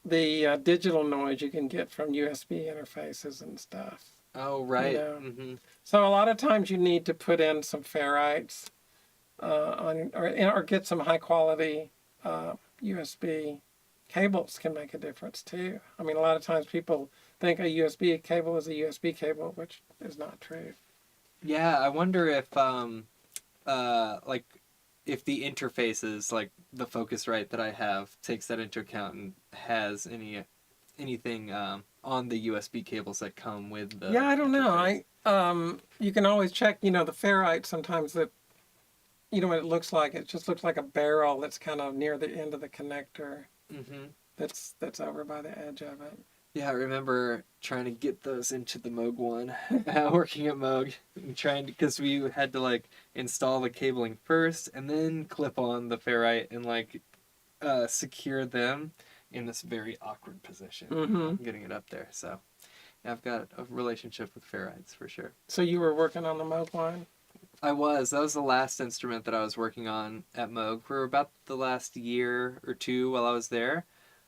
the digital noise you can get from USB interfaces and stuff. Oh, right. Mm-hmm. So a lot of times you need to put in some ferrites or get some high quality USB cables can make a difference too. I mean, a lot of times people think a USB cable is a USB cable, which is not true. Yeah, I wonder if like if the interfaces, like the Focusrite that I have, takes that into account and has anything on the USB cables that come with the. Yeah, I don't interface. know. You can always check. The ferrite sometimes that what it looks like. It just looks like a barrel that's kind of near the end of the connector. Mm-hmm. That's over by the edge of it. Yeah, I remember trying to get those into the Moog one, working at Moog, and because we had to like install the cabling first and then clip on the ferrite and like secure them in this very awkward position, Mm-hmm. getting it up there. So yeah, I've got a relationship with ferrites for sure. So you were working on the Moog line? That was the last instrument that I was working on at Moog for about the last year or two while I was there.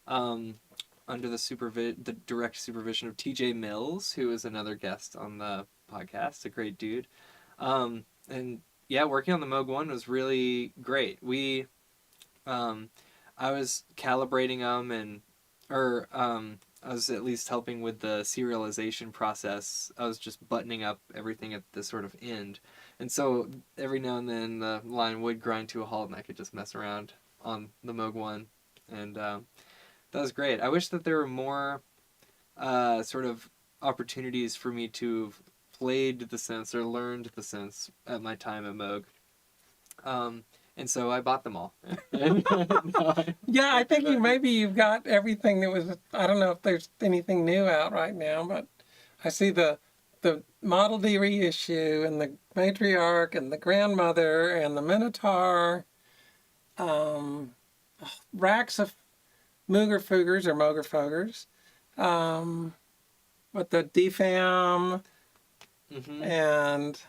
Under the direct supervision of TJ Mills, who is another guest on the podcast, a great dude. And yeah, working on the Moog 1 was really great. I was calibrating them I was at least helping with the serialization process. I was just buttoning up everything at the sort of end. And so every now and then the line would grind to a halt and I could just mess around on the Moog 1. And that was great. I wish that there were more sort of opportunities for me to have played the synths or learned the synths at my time at Moog. And so I bought them all. Yeah, I think you've got everything that was. I don't know if there's anything new out right now, but I see the Model D reissue and the Matriarch and the Grandmother and the Minotaur, racks of Mooger Foogers or Moger Fogers, with the DFAM and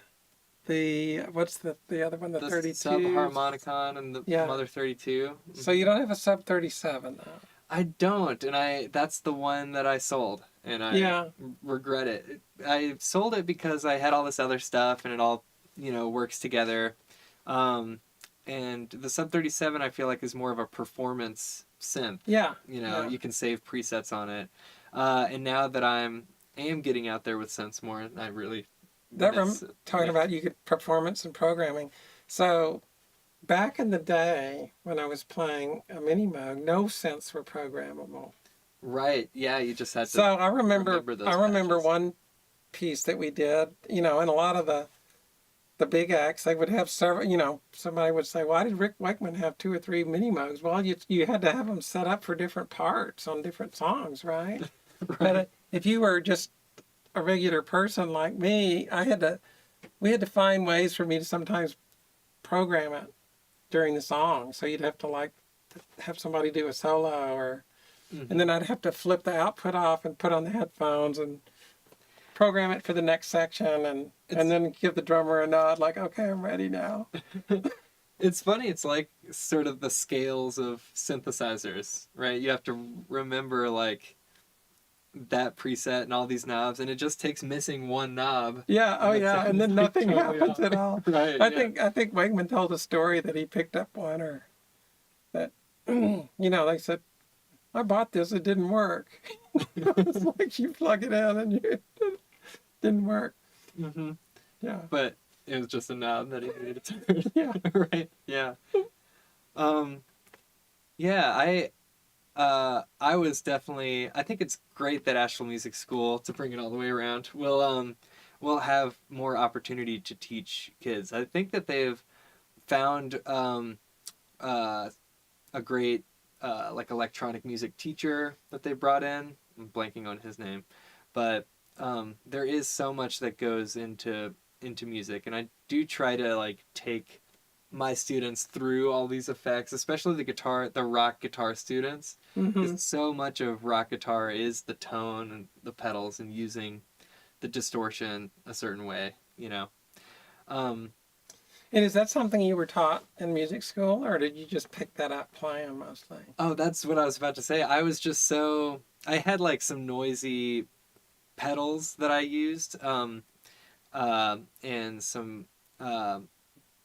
what's the other one, the 32? Subharmonicon and the Mother 32. So you don't have a Sub 37 though. I don't, and that's the one that I sold, and I regret it. I sold it because I had all this other stuff, and it all, works together. And the Sub 37 I feel like is more of a performance synth. Yeah. You can save presets on it. And now that I am getting out there with synths more, I really talking about you could performance and programming. So back in the day when I was playing a mini Moog, no synths were programmable. Right. Yeah, you just had to. So I remember patches. one piece that we did, and a lot of the big acts, they would have several, somebody would say, why did Rick Wakeman have 2 or 3 mini Moogs? Well, you had to have them set up for different parts on different songs, right? Right. But if you were just a regular person like me, we had to find ways for me to sometimes program it during the song. So you'd have to have somebody do a solo and then I'd have to flip the output off and put on the headphones and program it for the next section and then give the drummer a nod like, okay, I'm ready now. It's funny. It's like sort of the scales of synthesizers, right? You have to remember like that preset and all these knobs, and it just takes missing one knob. Yeah, and then nothing happens at all. Right. I think Wakeman told a story that he picked up one they said, I bought this, it didn't work. It's like you plug it in and it didn't work. Hmm. Yeah. But it was just a knob that he needed to turn. Yeah. Right. Yeah. Um, yeah, I was definitely, I think it's great that Asheville Music School, to bring it all the way around, will have more opportunity to teach kids. I think that they've found uh, a great like electronic music teacher that they brought in. I'm blanking on his name, but there is so much that goes into music, and I do try to like take my students through all these effects, especially the rock guitar students, Hmm. because so much of rock guitar is the tone and the pedals and using the distortion a certain way, you know. Um, And is that something you were taught in music school, or did you just pick that up playing mostly? oh, that's what I was about to say. I had like some noisy pedals that I used, and some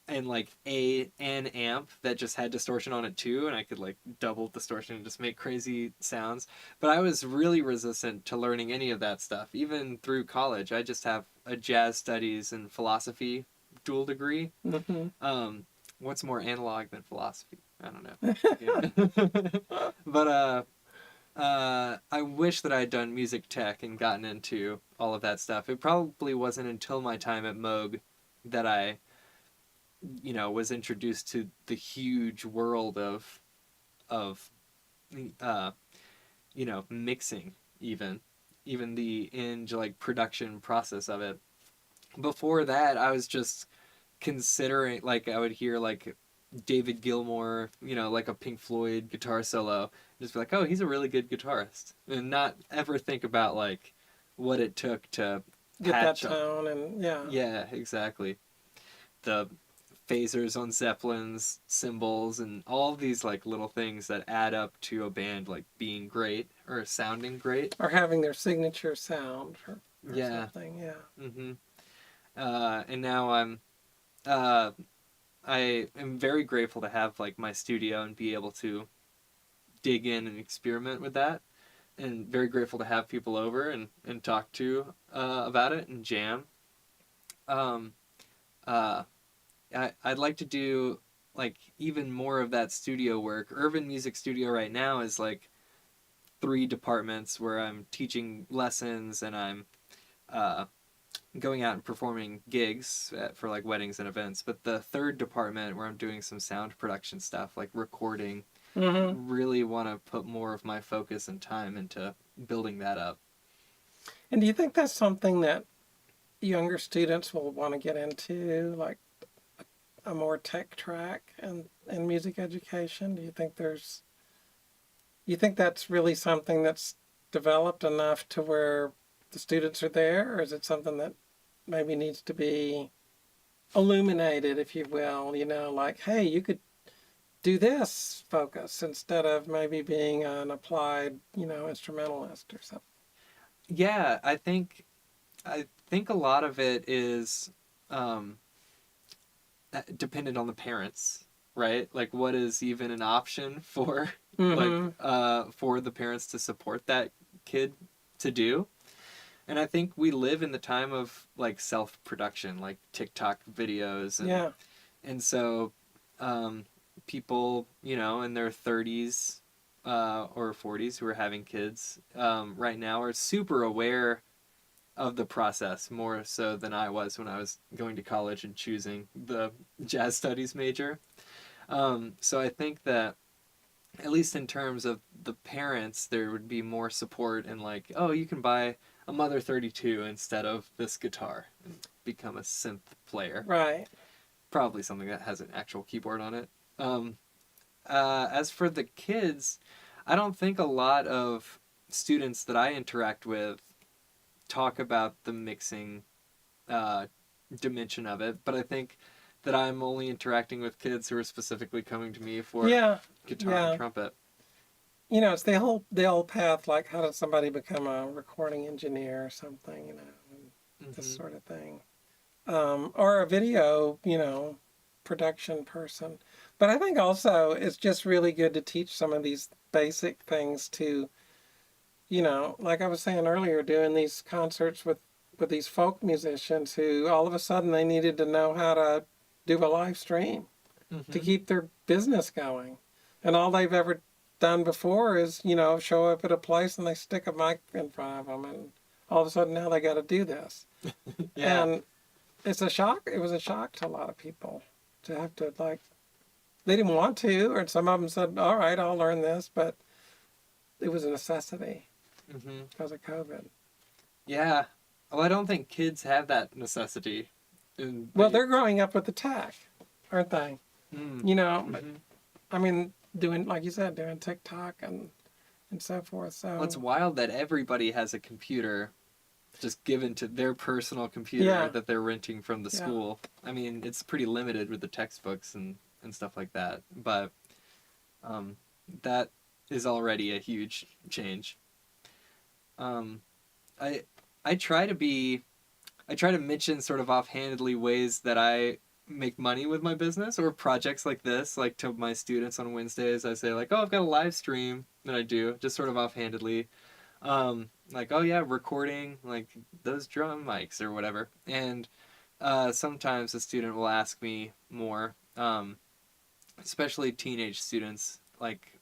and like an amp that just had distortion on it too, and I could like double distortion and just make crazy sounds. But I was really resistant to learning any of that stuff, even through college. I just have a jazz studies and philosophy dual degree. Hmm. What's more analog than philosophy? I don't know. Yeah. But I wish that I had done music tech and gotten into all of that stuff. It probably wasn't until my time at Moog that I, was introduced to the huge world of, uh, mixing, even the like production process of it. Before that, I was just considering, like, I would hear like David Gilmour, like a Pink Floyd guitar solo, just be like, oh, he's a really good guitarist, and not ever think about like what it took to Get that patch up. tone and yeah. Yeah, exactly. The phasers on Zeppelin's cymbals and all these like little things that add up to a band like being great or sounding great. Or having their signature sound or Yeah. something, yeah. Mm-hmm. And now uh, I am very grateful to have like my studio and be able to dig in and experiment with that, and very grateful to have people over and talk to about it and jam. Um, uh, I'd like to do like even more of that studio work. Irvin Music Studio right now is like 3 departments where I'm teaching lessons and I'm uh, going out and performing gigs for like weddings and events. But the third department where I'm doing some sound production stuff, like recording, Hmm. really want to put more of my focus and time into building that up. And do you think that's something that younger students will want to get into, like a more tech track in music education? Do you think that's really something that's developed enough to where the students are there, or is it something that maybe needs to be illuminated, if you will, like, hey, you could do this focus instead of maybe being an applied, instrumentalist or something. Yeah, I think a lot of it is um, dependent on the parents, right? Like, what is even an option for like Mm-hmm. for the parents to support that kid to do? And I think we live in the time of like self production, like TikTok videos, Yeah. and so people, in their 30s or 40s who are having kids right now are super aware of the process, more so than I was when I was going to college and choosing the jazz studies major. So I think that, at least in terms of the parents, there would be more support and like, oh, you can buy a Mother 32 instead of this guitar and become a synth player. Right. Probably something that has an actual keyboard on it. Um, as for the kids, I don't think a lot of students that I interact with talk about the mixing uh, dimension of it, but I think that I'm only interacting with kids who are specifically coming to me for Yeah. guitar and Yeah. trumpet. It's the whole path, like how does somebody become a recording engineer or something, and this Hmm. sort of thing. Or a video, production person. But I think also it's just really good to teach some of these basic things to, like I was saying earlier, doing these concerts with these folk musicians who all of a sudden they needed to know how to do a live stream to Mm-hmm. keep their business going. And all they've ever done before is, show up at a place and they stick a mic in front of them, and all of a sudden now they got to do this. Yeah. And it's a shock. It was a shock to a lot of people to have to, like, they didn't want to, or some of them said, all right, I'll learn this, but it was a necessity Mm-hmm. because of COVID. Yeah. Well, I don't think kids have that necessity. Well, they're growing up with the tech, aren't they? Mm. But Mm-hmm. I mean, doing, like you said, doing TikTok and so forth. So Well, it's wild that everybody has a computer just given to their personal computer yeah, that they're renting from the yeah. school. I mean, it's pretty limited with the textbooks and stuff like that, but that is already a huge change. Um, I I try to be I try to mention sort of offhandedly ways that I make money with my business or projects like this, like to my students on Wednesdays. I say like, oh, I've got a live stream that I do, just sort of offhandedly. Like, oh yeah, recording like those drum mics or whatever. And sometimes a student will ask me more, especially teenage students, like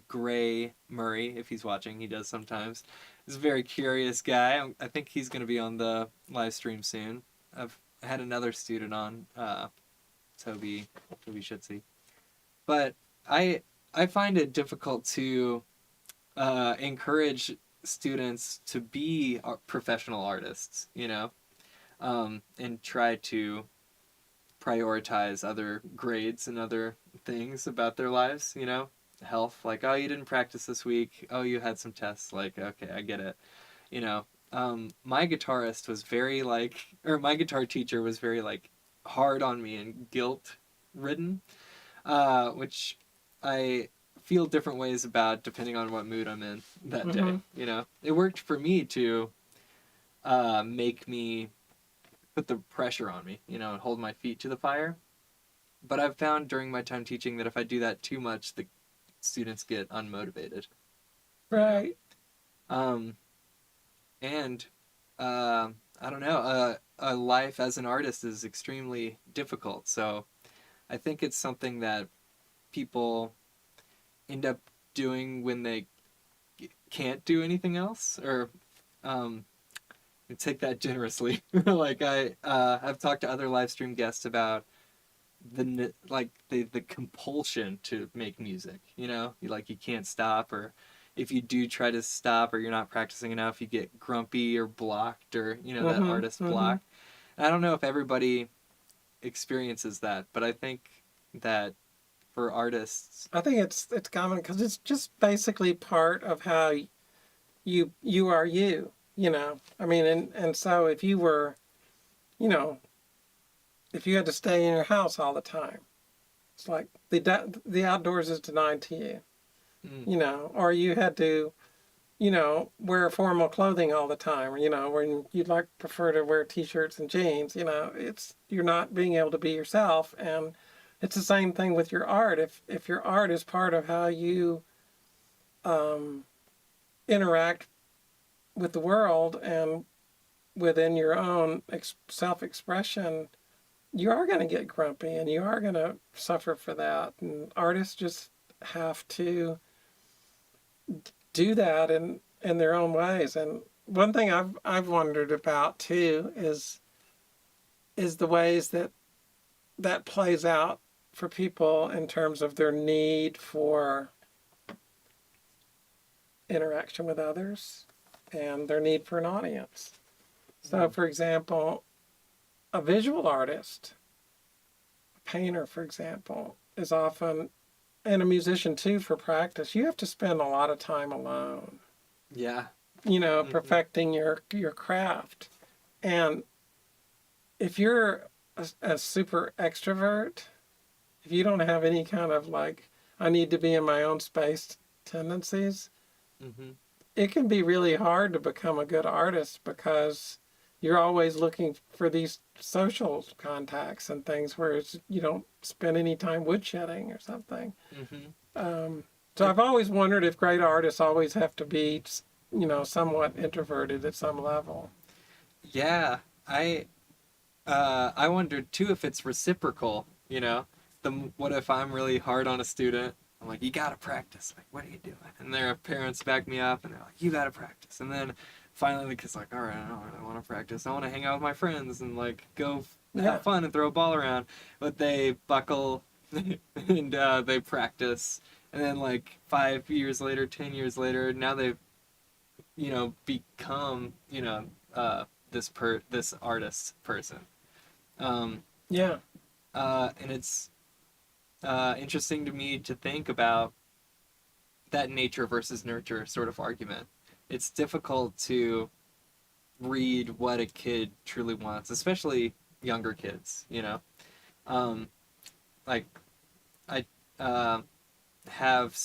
Gray Murray, if he's watching, he does sometimes. He's a very curious guy. I think he's going to be on the live stream soon. I've had another student on, Toby Schutze. But I find it difficult to encourage students to be professional artists, and try to prioritize other grades and other things about their lives, health, like, oh, you didn't practice this week, oh, you had some tests, like, okay, I get it, you know. My guitarist was very like, or my guitar teacher was very like hard on me and guilt ridden, which I feel different ways about depending on what mood I'm in that day. It worked for me to make me put the pressure on me, and hold my feet to the fire. But I've found during my time teaching that if I do that too much, the students get unmotivated. Right. Um, and I don't know, a life as an artist is extremely difficult. So I think it's something that people end up doing when they can't do anything else, or take that generously. Like I've talked to other live stream guests about the compulsion to make music. You can't stop, or if you do try to stop or you're not practicing enough, you get grumpy or blocked, or that artist block. And I don't know if everybody experiences that, but I think that for artists, I think it's common because it's just basically part of how you are you. I mean, and so if you were, you know, if you had to stay in your house all the time, it's like the outdoors is denied to you. Or you had to, wear formal clothing all the time, when you'd like prefer to wear t-shirts and jeans, you're not being able to be yourself. And it's the same thing with your art. If your art is part of how you interact with the world and within your own self-expression, you are going to get grumpy and you are going to suffer for that. And artists just have to do that in their own ways. And one thing I've wondered about too is the ways that plays out for people in terms of their need for interaction with others and their need for an audience. So, for example, a visual artist, a painter, for example, is often, and a musician too, for practice, you have to spend a lot of time alone. yeah. Perfecting your craft. And if you're a super extrovert, if you don't have any kind of like, I need to be in my own space tendencies, it can be really hard to become a good artist because you're always looking for these social contacts and things where you don't spend any time woodshedding or something. So I've always wondered if great artists always have to be, somewhat introverted at some level. Yeah, I wondered too if it's reciprocal. What if I'm really hard on a student? I'm like, you gotta practice. Like, what are you doing? And their parents back me up, and they're like, you gotta practice. And then finally, the kid's like, all right, I don't really want to practice. I want to hang out with my friends and like go have fun and throw a ball around. But they buckle and they practice. And then like 5 years later, 10 years later, now they've become this artist person. Yeah. And it's interesting to me to think about that nature versus nurture sort of argument. It's difficult to read what a kid truly wants, especially younger kids, Like, I have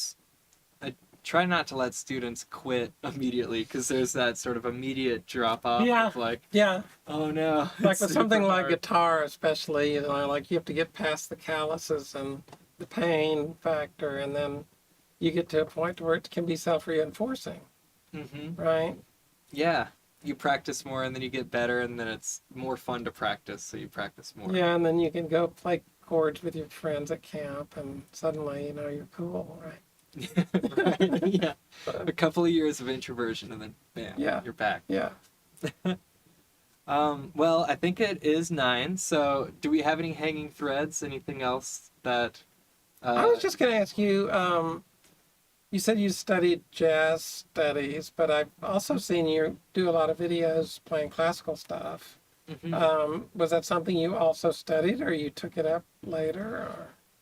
I try not to let students quit immediately because there's that sort of immediate drop off. Yeah. Of like, Yeah. oh no. Like with something like hard. guitar, especially, like you have to get past the calluses and the pain factor, and then you get to a point where it can be self-reinforcing, right? Yeah. You practice more and then you get better and then it's more fun to practice, so you practice more. Yeah, and then you can go play chords with your friends at camp and suddenly, you're cool, right? Right. Yeah. A couple of years of introversion and then bam, you're back. Yeah. Well, I think it is 9, so do we have any hanging threads? Anything else that... I was just going to ask you, you said you studied jazz studies, but I've also seen you do a lot of videos playing classical stuff. Was that something you also studied, or you took it up later?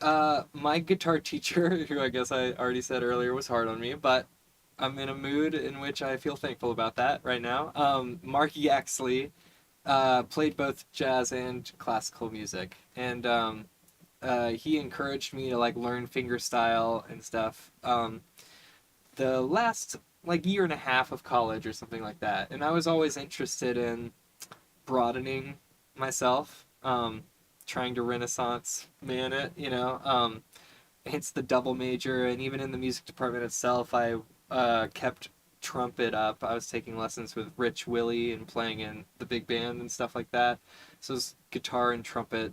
Or? My guitar teacher, who I guess I already said earlier was hard on me, but I'm in a mood in which I feel thankful about that right now. Mark Yaxley played both jazz and classical music, and he encouraged me to like learn fingerstyle and stuff. The last like year and a half of college or something like that, and I was always interested in broadening myself, trying to Renaissance man it, hence the double major. And even in the music department itself, I kept trumpet up. I was taking lessons with Rich Willie and playing in the big band and stuff like that. So it was guitar and trumpet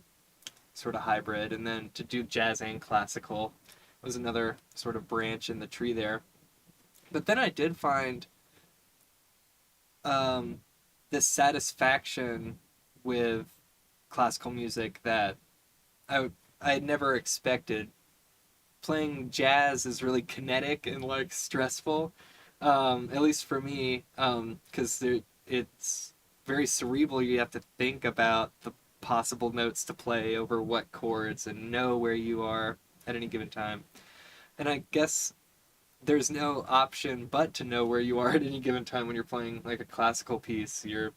sort of hybrid. And then to do jazz and classical was another sort of branch in the tree there. But then I did find this satisfaction with classical music that I had never expected. Playing jazz is really kinetic and like stressful, at least for me, because it's very cerebral. You have to think about the possible notes to play over what chords and know where you are at any given time. And I guess there's no option but to know where you are at any given time when you're playing like a classical piece. You're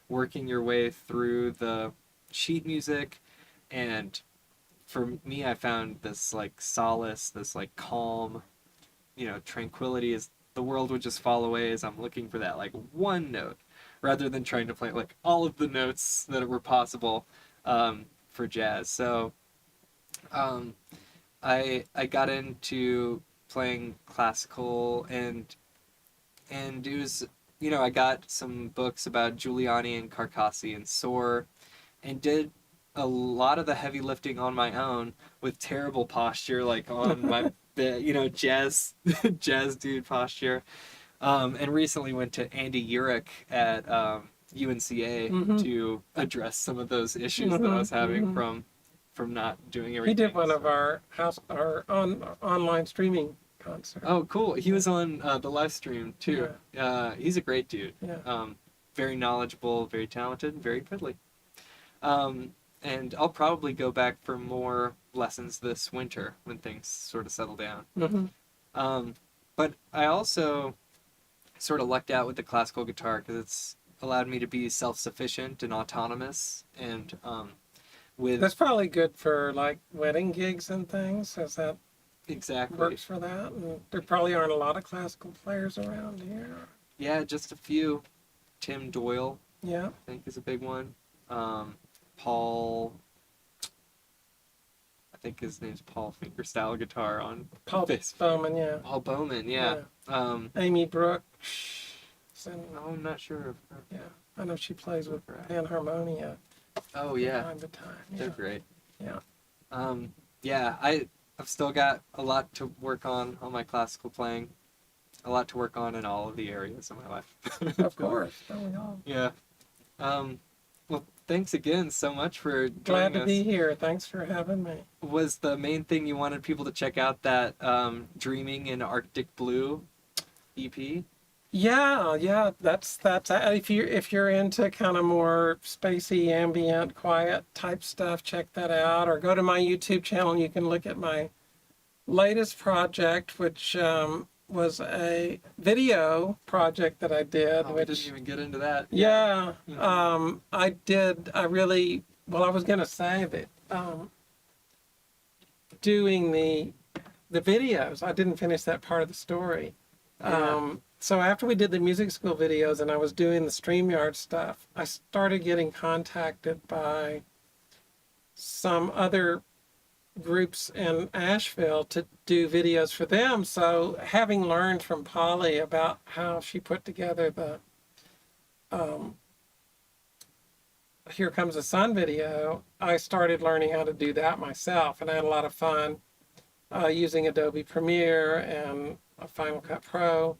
working your way through the sheet music, and for me, I found this like solace, this like calm, tranquility, as the world would just fall away as I'm looking for that like one note, rather than trying to play like all of the notes that were possible for jazz. So I got into playing classical, and it was, I got some books about Giuliani and Carcassi and Soar, and did a lot of the heavy lifting on my own with terrible posture, like on my bed, jazz dude posture. And recently went to Andy Urich at UNCA to address some of those issues that I was having from not doing everything. He did one of our online streaming concerts. Oh, cool. He was on the live stream too. Yeah. He's a great dude. Yeah. Very knowledgeable, very talented, very friendly. And I'll probably go back for more lessons this winter when things sort of settle down. But I also sort of lucked out with the classical guitar because it's allowed me to be self-sufficient and autonomous, and That's probably good for like wedding gigs and things, as that exactly works for that. And there probably aren't a lot of classical players around here. Yeah, just a few. Tim Doyle Yeah. I think is a big one. Paul, I think his name's Paul Fingerstyle guitar on Paul bass. Bowman, yeah. Paul Bowman, yeah. Amy Brooks. And, I'm not sure of her. yeah, I know she plays with Panharmonia Oh from yeah, time to time. they're Yeah. great. Yeah. Yeah, I've still got a lot to work on my classical playing. A lot to work on in all of the areas of my life. Of course. Don't we all? Yeah. Well, thanks again so much for Glad joining to be us. here. Thanks for having me. Was the main thing you wanted people to check out that Dreaming in Arctic Blue EP? Yeah. That's if you're into kind of more spacey, ambient, quiet type stuff, check that out. Or go to my YouTube channel and you can look at my latest project, which was a video project that I did. Oh, we which didn't even get into that. yeah, Mhm. I was gonna say that doing the videos, I didn't finish that part of the story. Yeah. So after we did the music school videos and I was doing the StreamYard stuff, I started getting contacted by some other groups in Asheville to do videos for them. So having learned from Polly about how she put together the Here Comes the Sun video, I started learning how to do that myself, and I had a lot of fun using Adobe Premiere and Final Cut Pro,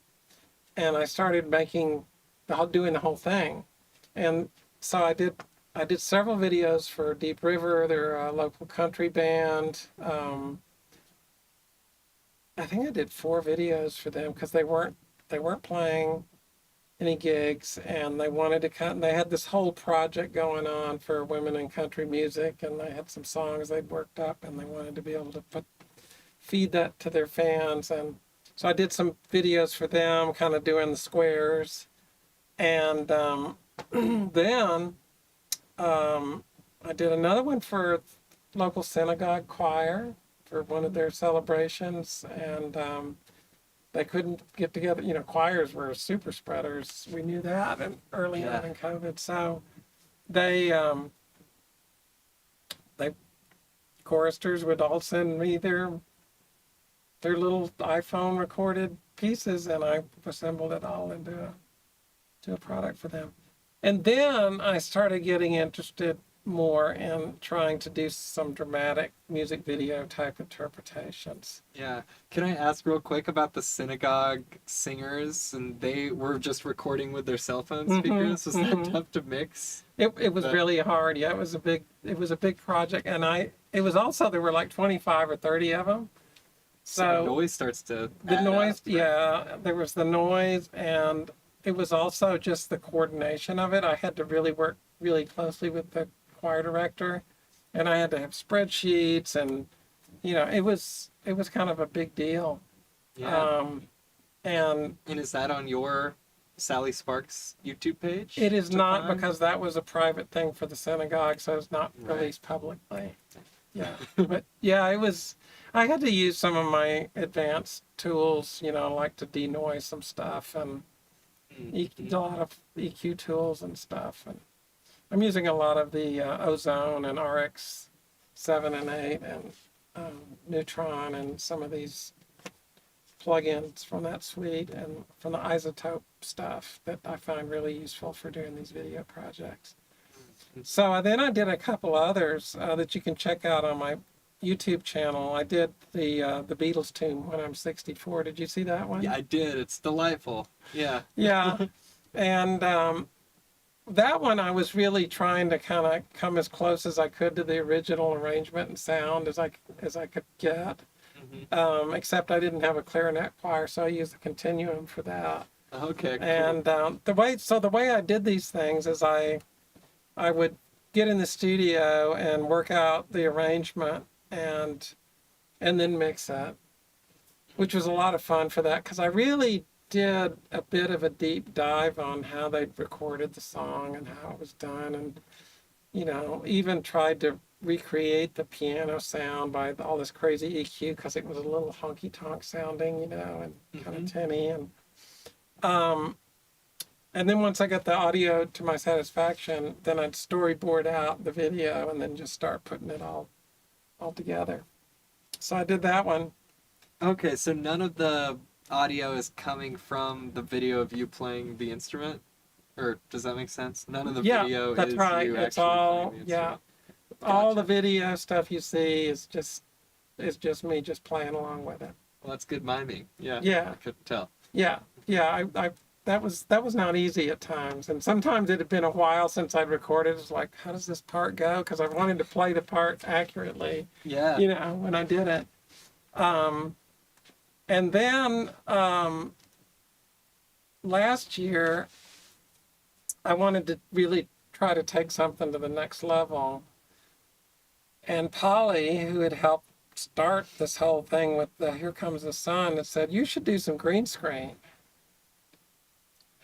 and I started doing the whole thing. And so I did several videos for Deep River. They're a local country band. I think I did 4 videos for them because they weren't playing any gigs, and they wanted to cut. And they had this whole project going on for women in country music, and they had some songs they'd worked up, and they wanted to be able to feed that to their fans. And so I did some videos for them, kind of doing the squares, and then I did another one for local synagogue choir for one of their celebrations, and they couldn't get together. You know, choirs were super spreaders. We knew that, and early on in COVID, so they choristers would all send me their little iPhone recorded pieces, and I assembled it all into a product for them. And then I started getting interested more in trying to do some dramatic music video type interpretations. Yeah. Can I ask real quick about the synagogue singers? And they were just recording with their cell phone speakers. Was that tough to mix? It was really hard. Yeah, it was a big project, and it was also, there were like 25 or 30 of them. So the noise starts to the add noise, up, right? yeah, there was the noise, and it was also just the coordination of it. I had to really work really closely with the choir director, and I had to have spreadsheets, and it was kind of a big deal. Yeah. And is that on your Sally Sparks YouTube page? it is to not, find? because that was a private thing for the synagogue, so it's not Right. released publicly. Yeah, but yeah, it was. I had to use some of my advanced tools, like to denoise some stuff, and a lot of EQ tools and stuff. And I'm using a lot of the Ozone and RX 7 and 8 and Neutron and some of these plugins from that suite and from the Isotope stuff that I find really useful for doing these video projects. So then I did a couple others that you can check out on my YouTube channel. I did the Beatles tune When I'm 64. Did you see that one? Yeah, I did. It's delightful. Yeah. Yeah. And that one I was really trying to kind of come as close as I could to the original arrangement and sound as I could get. Except I didn't have a clarinet choir, so I used the continuum for that. Okay. Cool. And the way I did these things is I would get in the studio and work out the arrangement and then mix it, which was a lot of fun for that, because I really did a bit of a deep dive on how they recorded the song and how it was done, and even tried to recreate the piano sound by all this crazy EQ, because it was a little honky tonk sounding, and kind of tinny, And then once I got the audio to my satisfaction, then I'd storyboard out the video and then just start putting it all together. So I did that one. Okay, so none of the audio is coming from the video of you playing the instrument? Or does that make sense? None of the Yeah, video that's is right. you It's actually all, playing the yeah. instrument? All the Gotcha. video stuff you see is just me just playing along with it. Well, that's good miming. Yeah, Yeah, I couldn't tell. yeah, yeah. I that was not easy at times, and sometimes it had been a while since I'd recorded. It's like, how does this part go? Because I wanted to play the part accurately, Yeah. when I did it. And then last year, I wanted to really try to take something to the next level. And Polly, who had helped start this whole thing with the Here Comes the Sun, had said, you should do some green screen.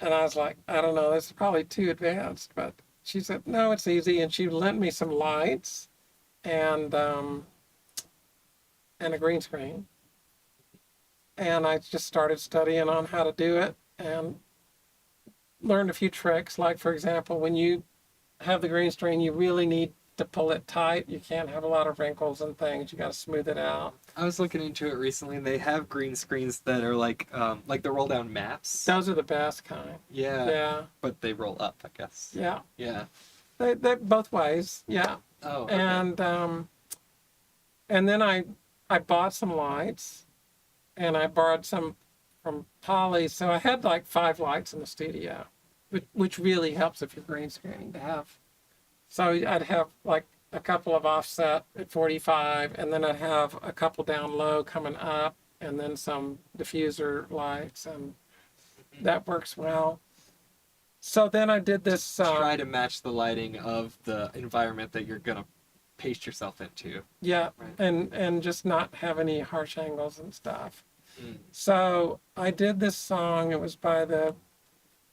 And I was like, I don't know, this is probably too advanced. But she said, no, it's easy. And she lent me some lights and a green screen. And I just started studying on how to do it and learned a few tricks. Like, for example, when you have the green screen, you really need to pull it tight. You can't have a lot of wrinkles and things. You got to smooth it out. I was looking into it recently, and they have green screens that are like the roll down maps. Those are the best kind. Yeah. Yeah. But they roll up, I guess. Yeah. Yeah. They both ways. Yeah. Oh. Okay. And then I bought some lights, and I borrowed some from Polly. So I had like 5 lights in the studio, which really helps if you're green screening to have. So I'd have like a couple of offset at 45, and then I'd have a couple down low coming up, and then some diffuser lights, and that works well. So then I did this. Try to match the lighting of the environment that you're gonna paste yourself into. Yeah, Right. and just not have any harsh angles and stuff. Mm. So I did this song. It was by the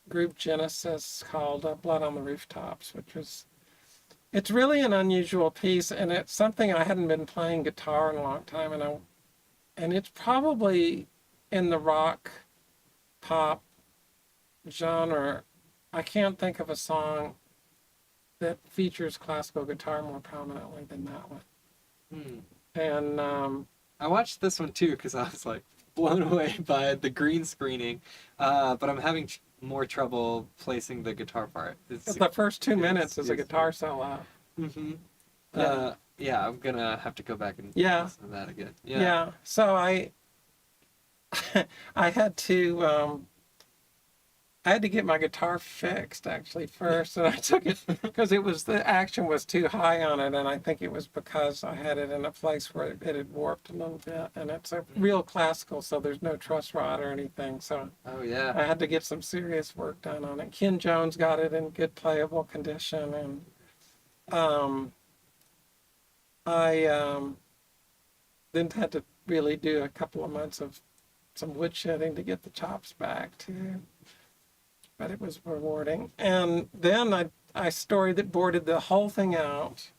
group Genesis called "Blood on the Rooftops," it's really an unusual piece, and it's something I hadn't been playing guitar in a long time, and it's probably in the rock pop genre. I can't think of a song that features classical guitar more prominently than that one. Mm. And I watched this one too because I was like blown away by the green screening, but I'm having more trouble placing the guitar part. the first 2 minutes is a guitar solo. Mm-hmm. Yeah. Yeah, I'm gonna have to go back and Yeah. listen to that again. Yeah. So I had to get my guitar fixed actually first, and I took it because the action was too high on it, and I think it was because I had it in a place where it had warped a little bit, and it's a real classical, so there's no truss rod or anything, so Oh yeah. I had to get some serious work done on it. Ken Jones got it in good playable condition, and I then had to really do a couple of months of some woodshedding to get the chops back too. But it was rewarding. And then I storyboarded the whole thing out,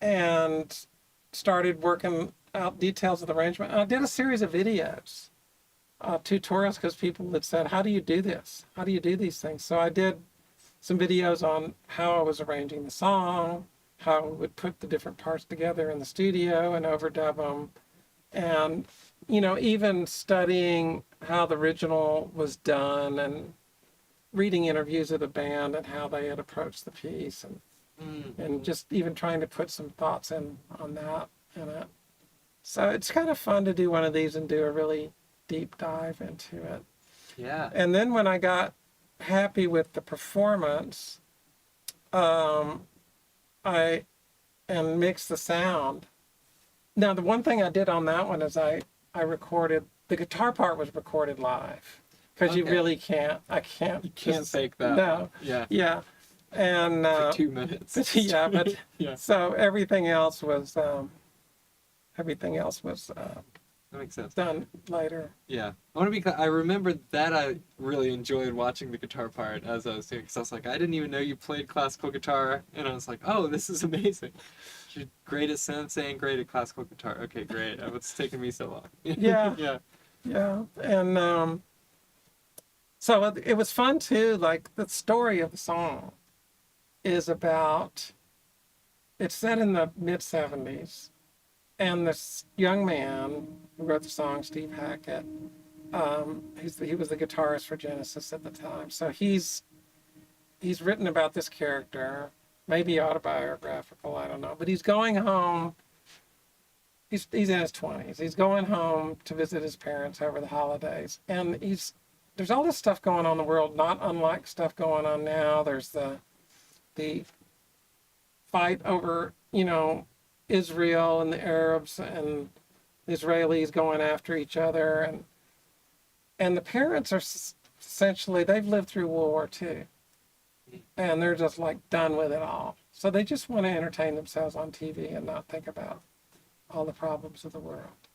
and started working out details of the arrangement. I did a series of videos, tutorials, because people had said, how do you do this? How do you do these things? So I did some videos on how I was arranging the song, how I would put the different parts together in the studio and overdub them. And, even studying how the original was done and reading interviews of the band and how they had approached the piece, and just even trying to put some thoughts in it. So it's kind of fun to do one of these and do a really deep dive into it. Yeah. And then when I got happy with the performance, I mixed the sound. Now, the one thing I did on that one is I recorded, the guitar part was recorded live, because you Okay. really can't fake that. No. Yeah. Yeah. And For 2 minutes. yeah, but Yeah. so everything else was That makes sense. done later. Yeah, I remember that I really enjoyed watching the guitar part as I was doing, because I was like, I didn't even know you played classical guitar, and I was like, oh, this is amazing. You're great at sensei and great at classical guitar. Okay, great. It's taken me so long. Yeah. Yeah. Yeah, and So it was fun too. Like the story of the song is about, it's set in the mid 70s. And this young man who wrote the song, Steve Hackett, he was the guitarist for Genesis at the time. So he's written about this character, maybe autobiographical, I don't know. But he's going home. He's in his 20s. He's going home to visit his parents over the holidays, and there's all this stuff going on in the world, not unlike stuff going on now. There's the fight over, Israel and the Arabs and the Israelis going after each other, and the parents are essentially, they've lived through World War II, and they're just like done with it all. So they just want to entertain themselves on TV and not think about all the problems of the world.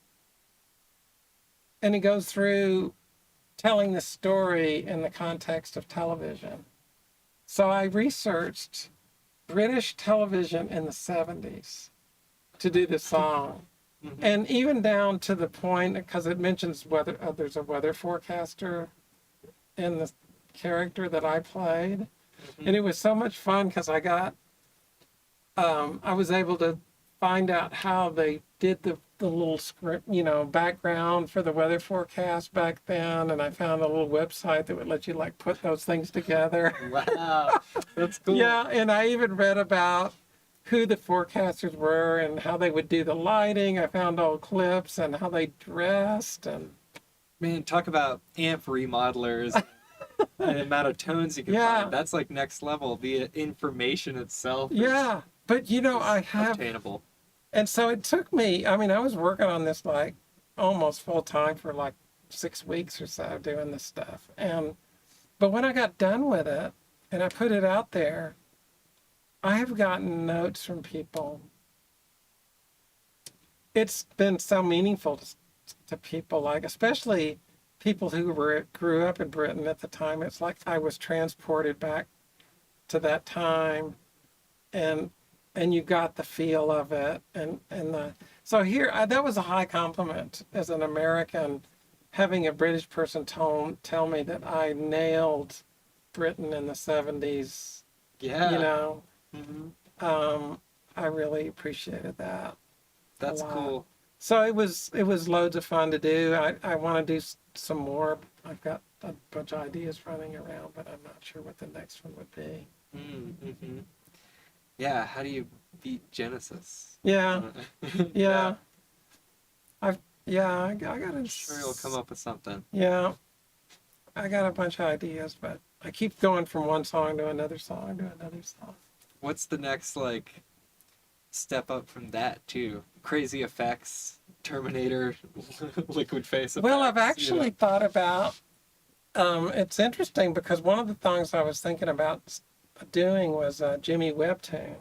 And he goes through telling the story in the context of television. So I researched British television in the 70s to do this song. Mm-hmm. And even down to the point, because it mentions weather, there's a weather forecaster in the character that I played. Mm-hmm. And it was so much fun because I was able to find out how they did the little script, background for the weather forecast back then. And I found a little website that would let you like put those things together. Wow, that's cool. Yeah, and I even read about who the forecasters were and how they would do the lighting. I found old clips and how they dressed. And Man, talk about amp remodelers and the amount of tones you can find. That's like next level. The information itself is, but I have obtainable. And so it took me, I was working on this like almost full time for like 6 weeks or so doing this stuff. But when I got done with it and I put it out there, I have gotten notes from people. It's been so meaningful to people, like especially people who grew up in Britain at the time. It's like I was transported back to that time, and you got the feel of it, so here that was a high compliment as an American, having a British person tell me that I nailed Britain in the 70s. Yeah. Mm-hmm. I really appreciated that. That's cool. So it was loads of fun to do. I want to do some more. I've got a bunch of ideas running around, but I'm not sure what the next one would be. Mm-hmm. Yeah, how do you beat Genesis? Yeah. I got I'm sure you'll come up with something. Yeah, I got a bunch of ideas, but I keep going from one song to another song to another song. What's the next step up from that too? Crazy effects, Terminator, liquid face effects. Well, I've actually thought about. It's interesting because one of the things I was thinking about doing was a Jimmy Webb tune,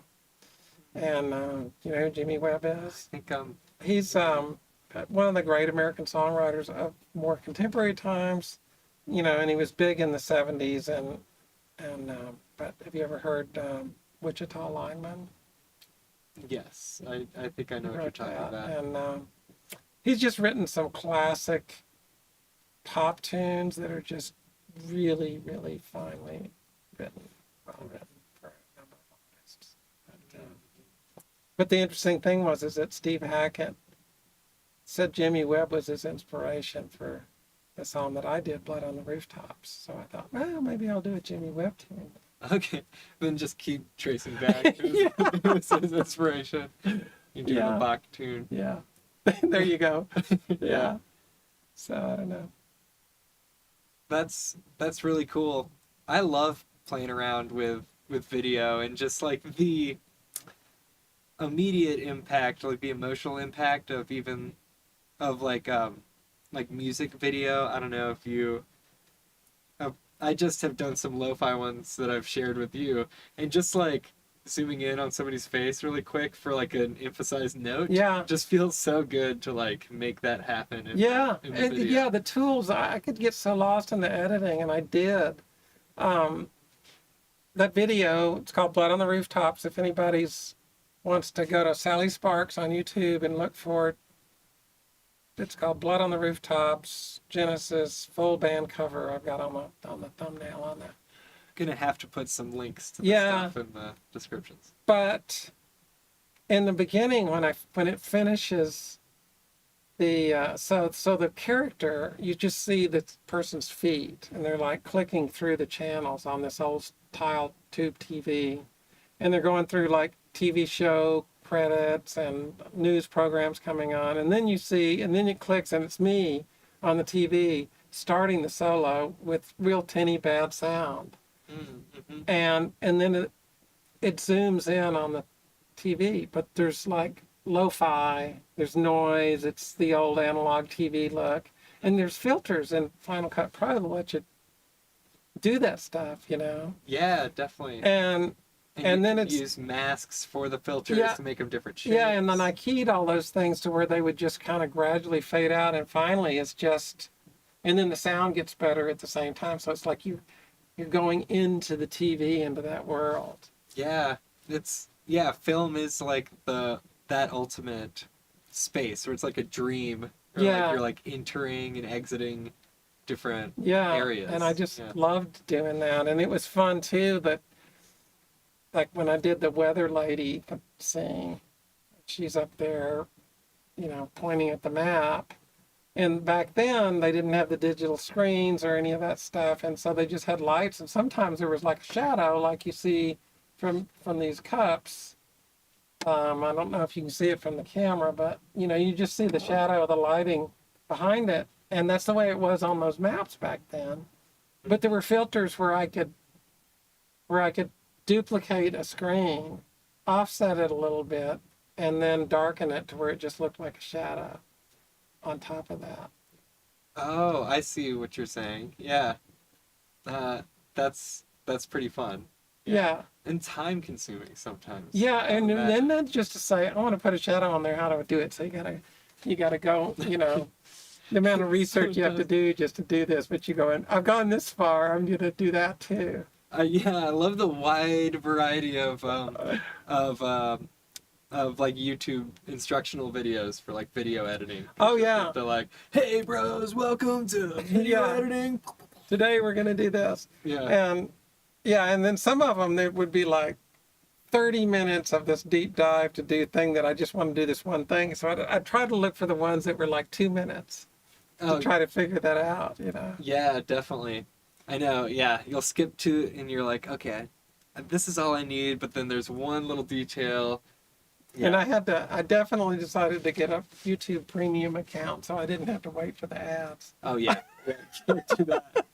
and you know who Jimmy Webb is? I think He's one of the great American songwriters of more contemporary times, and he was big in the 70s. But have you ever heard Wichita Lineman? Yes, I think I know what you're talking about. And he's just written some classic pop tunes that are just really, really finely written, well written for a number of artists. But the interesting thing is that Steve Hackett said Jimmy Webb was his inspiration for the song that I did, Blood on the Rooftops. So I thought, well, maybe I'll do a Jimmy Webb tune. Okay, then just keep tracing back. It's his inspiration. You do a Bach tune. Yeah, there you go. Yeah. So I don't know. That's really cool. I love playing around with video and just like the immediate impact, like the emotional impact of music video. I don't know if you. I just have done some lo-fi ones that I've shared with you, and just like zooming in on somebody's face really quick for like an emphasized note. Yeah. Just feels so good to like make that happen. In Yeah. the video. The tools, I could get so lost in the editing, and I did. That video, it's called Blood on the Rooftops. If anybody's wants to go to Sally Sparks on YouTube and look for it, It's called Blood on the Rooftops, Genesis, full band cover. I've got on the thumbnail on that. Gonna have to put some links to the Yeah. stuff in the descriptions. But in the beginning, when it finishes, so the character, you just see the person's feet, and they're like clicking through the channels on this old tile tube TV, and they're going through like TV show credits and news programs coming on, and then it clicks, and it's me on the TV starting the solo with real tinny bad sound, and then it zooms in on the TV, but there's like lo-fi, there's noise, it's the old analog TV look, and there's filters in Final Cut Pro to let you do that stuff, Yeah, definitely. And And then you it's can use masks for the filters Yeah. to make them different shapes. yeah, and then I keyed all those things to where they would just kind of gradually fade out, and finally it's just, and then the sound gets better at the same time, so it's like you're going into the TV, into that world. Yeah, film is like that ultimate space where it's like a dream. Or Yeah. like you're like entering and exiting different Yeah, areas. and I just Yeah. loved doing that, and it was fun too. That like when I did the weather lady scene, she's up there, pointing at the map. And back then they didn't have the digital screens or any of that stuff, and so they just had lights. And sometimes there was like a shadow, like you see from these cups. I don't know if you can see it from the camera, but you just see the shadow of the lighting behind it, and that's the way it was on those maps back then. But there were filters where I could duplicate a screen, offset it a little bit, and then darken it to where it just looked like a shadow on top of that. Oh, I see what you're saying. Yeah. That's pretty fun. Yeah. And time consuming sometimes. Yeah, and Imagine. then just to say, I want to put a shadow on there, how do I do it? So you gotta go, the amount of research you have to do just to do this, but you go in, I've gone this far, I'm gonna do that too. Yeah, I love the wide variety of like YouTube instructional videos for like video editing. Oh yeah. They're like, "Hey bros, welcome to video Yeah. editing." Today we're gonna do this. Yeah. And then some of them, there would be like 30 minutes of this deep dive to do thing that I just want to do this one thing. So I try to look for the ones that were like 2 minutes to try to figure that out, Yeah, definitely. I know. Yeah, you'll skip to and you're like, okay, this is all I need. But then there's one little detail. Yeah. And I definitely decided to get a YouTube premium account so I didn't have to wait for the ads. Oh yeah. Can't do that.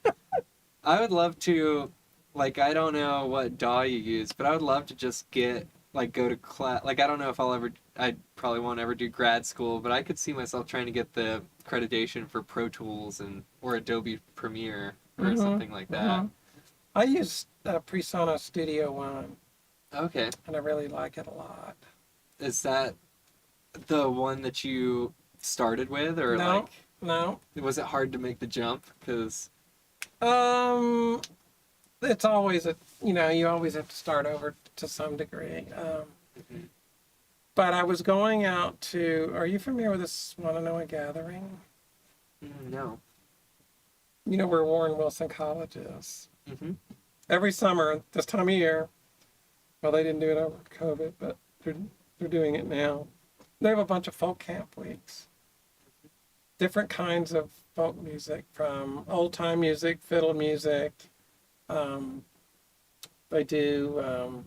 I would love to, like, I don't know what DAW you use, but I would love to just go to class. Like, I don't know if I probably won't ever do grad school, but I could see myself trying to get the accreditation for Pro Tools or Adobe Premiere or something like that. I use PreSonus Studio One, Okay. and I really like it a lot. Is that the one that you started with, or No, no. was it hard to make the jump? Because It's always you always have to start over to some degree. But I was going out to, are you familiar with this Wananoa Gathering? no. You know where Warren Wilson College is? Mm-hmm. Every summer, this time of year, well, they didn't do it over COVID, but they're doing it now. They have a bunch of folk camp weeks. Different kinds of folk music, from old time music, fiddle music. They do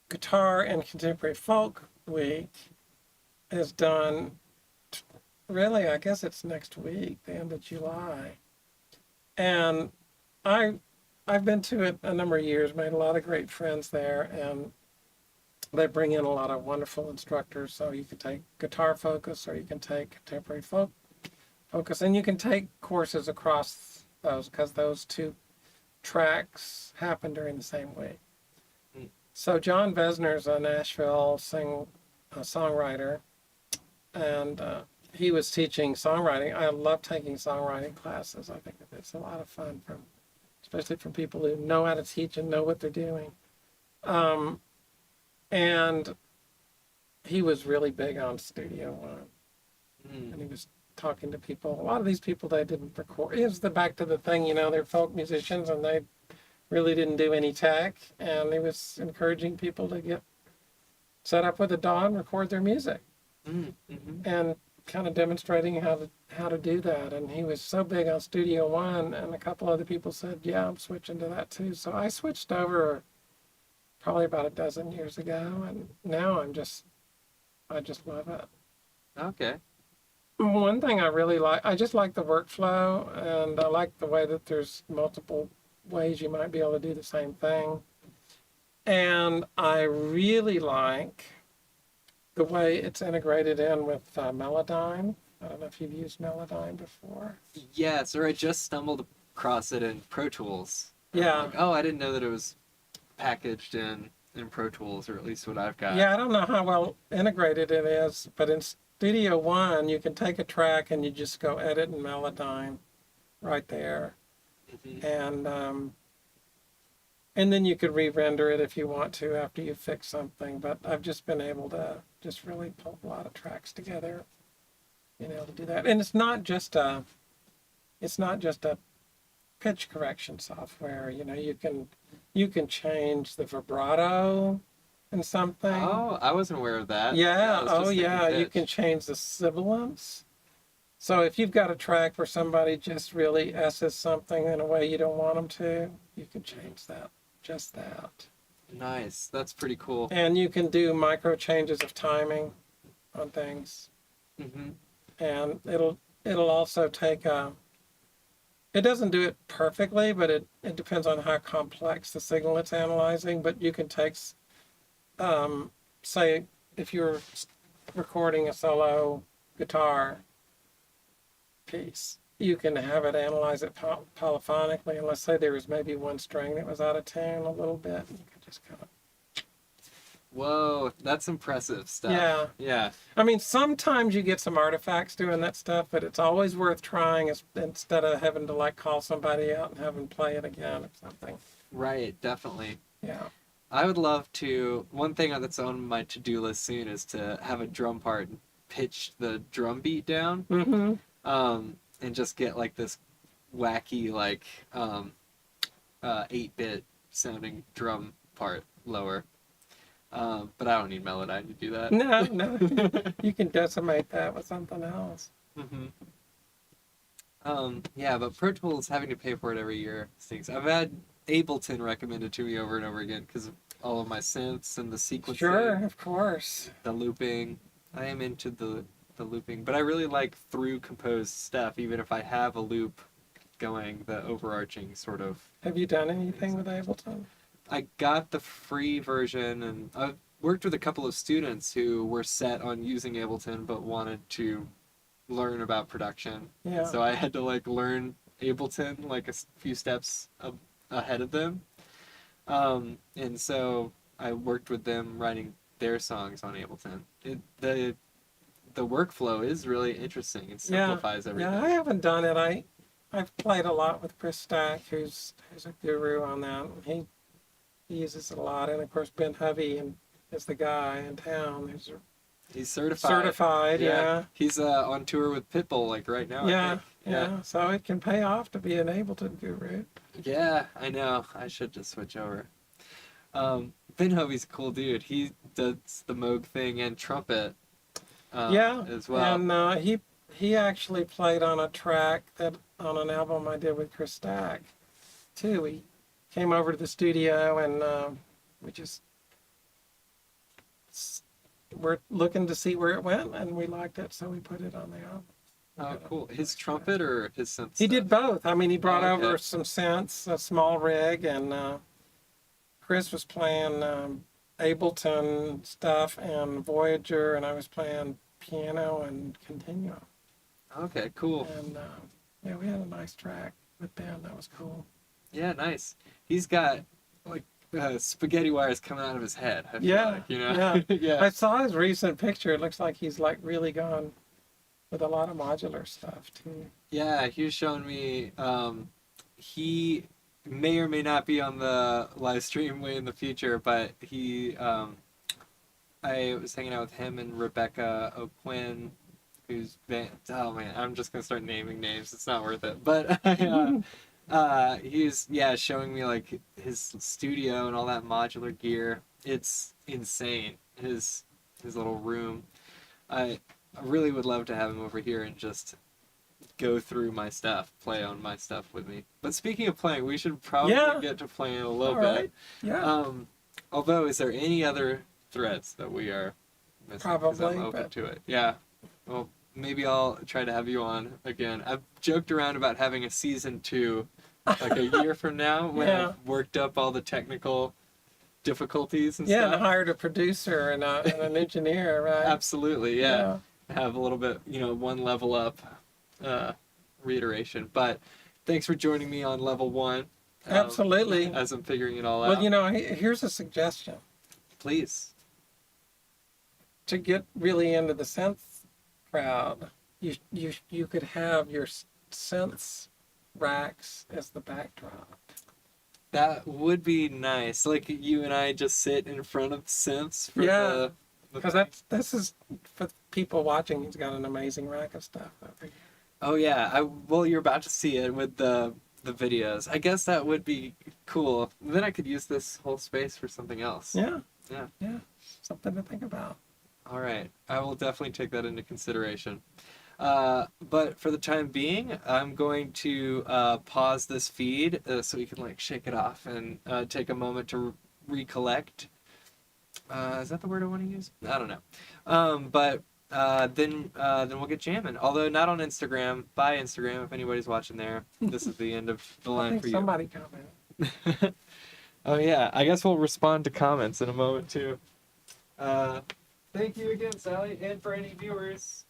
guitar and contemporary folk week is done. Really, I guess it's next week, the end of July, and I've been to it a number of years, made a lot of great friends there, and they bring in a lot of wonderful instructors. So you can take guitar focus, or you can take contemporary folk focus, and you can take courses across those because those two tracks happen during the same week. So John Vesner's a Nashville songwriter, and he was teaching songwriting. I love taking songwriting classes. I think it's a lot of fun, especially from people who know how to teach and know what they're doing. And he was really big on Studio One. and he was talking to people. A lot of these people, they didn't record. It was back to the thing, they're folk musicians and they really didn't do any tech. And he was encouraging people to get set up with a DAW and record their music, and kind of demonstrating how to do that. And he was so big on Studio One, and a couple other people said, "Yeah, I'm switching to that too." So I switched over probably about a dozen years ago, and now I just love it. Okay. One thing I really like, I just like the workflow, and I like the way that there's multiple ways you might be able to do the same thing. And I really like the way it's integrated in with Melodyne. I don't know if you've used Melodyne before. Yes, or I just stumbled across it in Pro Tools. I'm Yeah. like, oh, I didn't know that it was packaged in Pro Tools, or at least what I've got. Yeah, I don't know how well integrated it is, but in Studio One, you can take a track and you just go edit in Melodyne right there. And then you could re-render it if you want to after you fix something. But I've just been able to just really pull a lot of tracks together, to do that. And it's not just a pitch correction software. You can change the vibrato in something. Oh, I wasn't aware of that. Yeah. I was just thinking You pitch. can change the sibilance. So if you've got a track where somebody just really S's something in a way you don't want them to, you can change that. Just that. Nice. That's pretty cool. And you can do micro changes of timing on things. And it'll also take it doesn't do it perfectly, but it depends on how complex the signal it's analyzing. But you can take, say, if you're recording a solo guitar piece, you can have it analyze it polyphonically, and let's say there was maybe one string that was out of tune a little bit. You can just kind of... Whoa, that's impressive stuff. Yeah. Yeah. I mean, sometimes you get some artifacts doing that stuff, but it's always worth trying instead of having to call somebody out and have them play it again or something. Right, definitely. Yeah. I would love to, one thing that's on my to-do list soon is to have a drum part and pitch the drum beat down. And just get this wacky 8-bit sounding drum part lower. But I don't need Melodyne to do that. No. You can decimate that with something else. Yeah, but Pro Tools, having to pay for it every year stinks. I've had Ableton recommended to me over and over again because of all of my synths and the sequencing. Sure, of course. The looping. I am into the looping, but I really like through composed stuff, even if I have a loop going, the overarching sort of. Have you done anything with Ableton? I got the free version, and I've worked with a couple of students who were set on using Ableton but wanted to learn about production. Yeah. So I had to learn Ableton a few steps ahead of them. And so I worked with them writing their songs on Ableton. The workflow is really interesting and simplifies everything. Yeah, I haven't done it. I've played a lot with Chris Stack, who's a guru on that. He uses it a lot, and of course Ben Hovey is the guy in town who's He's certified. Certified, yeah. He's on tour with Pitbull right now. Yeah, I think. yeah. So it can pay off to be an Ableton guru. Yeah, I know. I should just switch over. Ben Hovey's a cool dude. He does the Moog thing and trumpet. As well. And he actually played on a track on an album I did with Chris Stack, too. He came over to the studio and we're looking to see where it went, and we liked it, so we put it on the album. Oh, cool. His trumpet or his synth He stuff? did both. I mean, he brought okay. over some synths, a small rig, and Chris was playing Ableton stuff and Voyager, and I was playing piano and continuo. Okay, cool. And we had a nice track with Ben. That was cool. Yeah, nice. He's got spaghetti wires coming out of his head. I feel like, Yeah. Yeah. I saw his recent picture. It looks like he's really gone with a lot of modular stuff too. Yeah, he was showing me. He may or may not be on the live stream way in the future, but he. I was hanging out with him and Rebecca O'Quinn who's been, oh man, I'm just gonna start naming names. It's not worth it. But he's showing me like his studio and all that modular gear. It's insane. His little room. I really would love to have him over here and just go through my stuff, play on my stuff with me. But speaking of playing, we should probably Yeah. get to playing a little All bit. right. Yeah. Although, is there any other threads that we are missing? 'Cause Probably, I'm open but- to it. Yeah. Well, maybe I'll try to have you on again. I've joked around about having a season 2, like a year from now, when Yeah. I've worked up all the technical difficulties and Yeah, stuff. and hired a producer and an engineer, right? Absolutely, yeah. Have a little bit, one level up reiteration. But thanks for joining me on level 1. Absolutely. As I'm figuring it all out. Well, here's a suggestion. Please. To get really into the synth crowd, you could have your synths racks as the backdrop. That would be nice. Like you and I just sit in front of synths for the Because this is for people watching. He's got an amazing rack of stuff over here. Oh yeah. Well, you're about to see it with the videos. I guess that would be cool. Then I could use this whole space for something else. Yeah. Yeah. Something to think about. All right. I will definitely take that into consideration. But for the time being, I'm going to pause this feed so we can shake it off and take a moment to recollect. Is that the word I want to use? I don't know. But then we'll get jamming. Although not on Instagram. Bye Instagram if anybody's watching there. This is the end of the I line think for you. somebody commented. Oh yeah. I guess we'll respond to comments in a moment too. Thank you again, Sally, and for any viewers.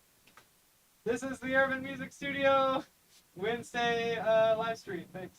This is the Irvin Music Studio Wednesday live stream. Thanks.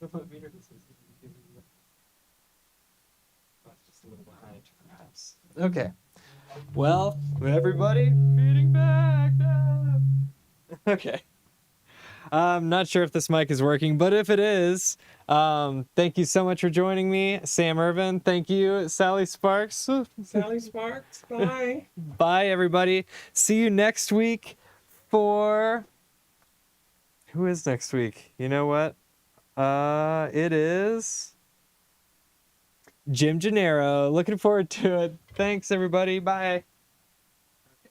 What meter this is? Oh, it's just a little behind, perhaps. Okay. Well, everybody, feeding back. Okay. I'm not sure if this mic is working, but if it is, thank you so much for joining me, Sam Irvin. Thank you, Sally Sparks. Sally Sparks, bye. Bye, everybody. See you next week for... Who is next week? You know what? It is Jim Gennaro. Looking forward to it. Thanks, everybody. Bye.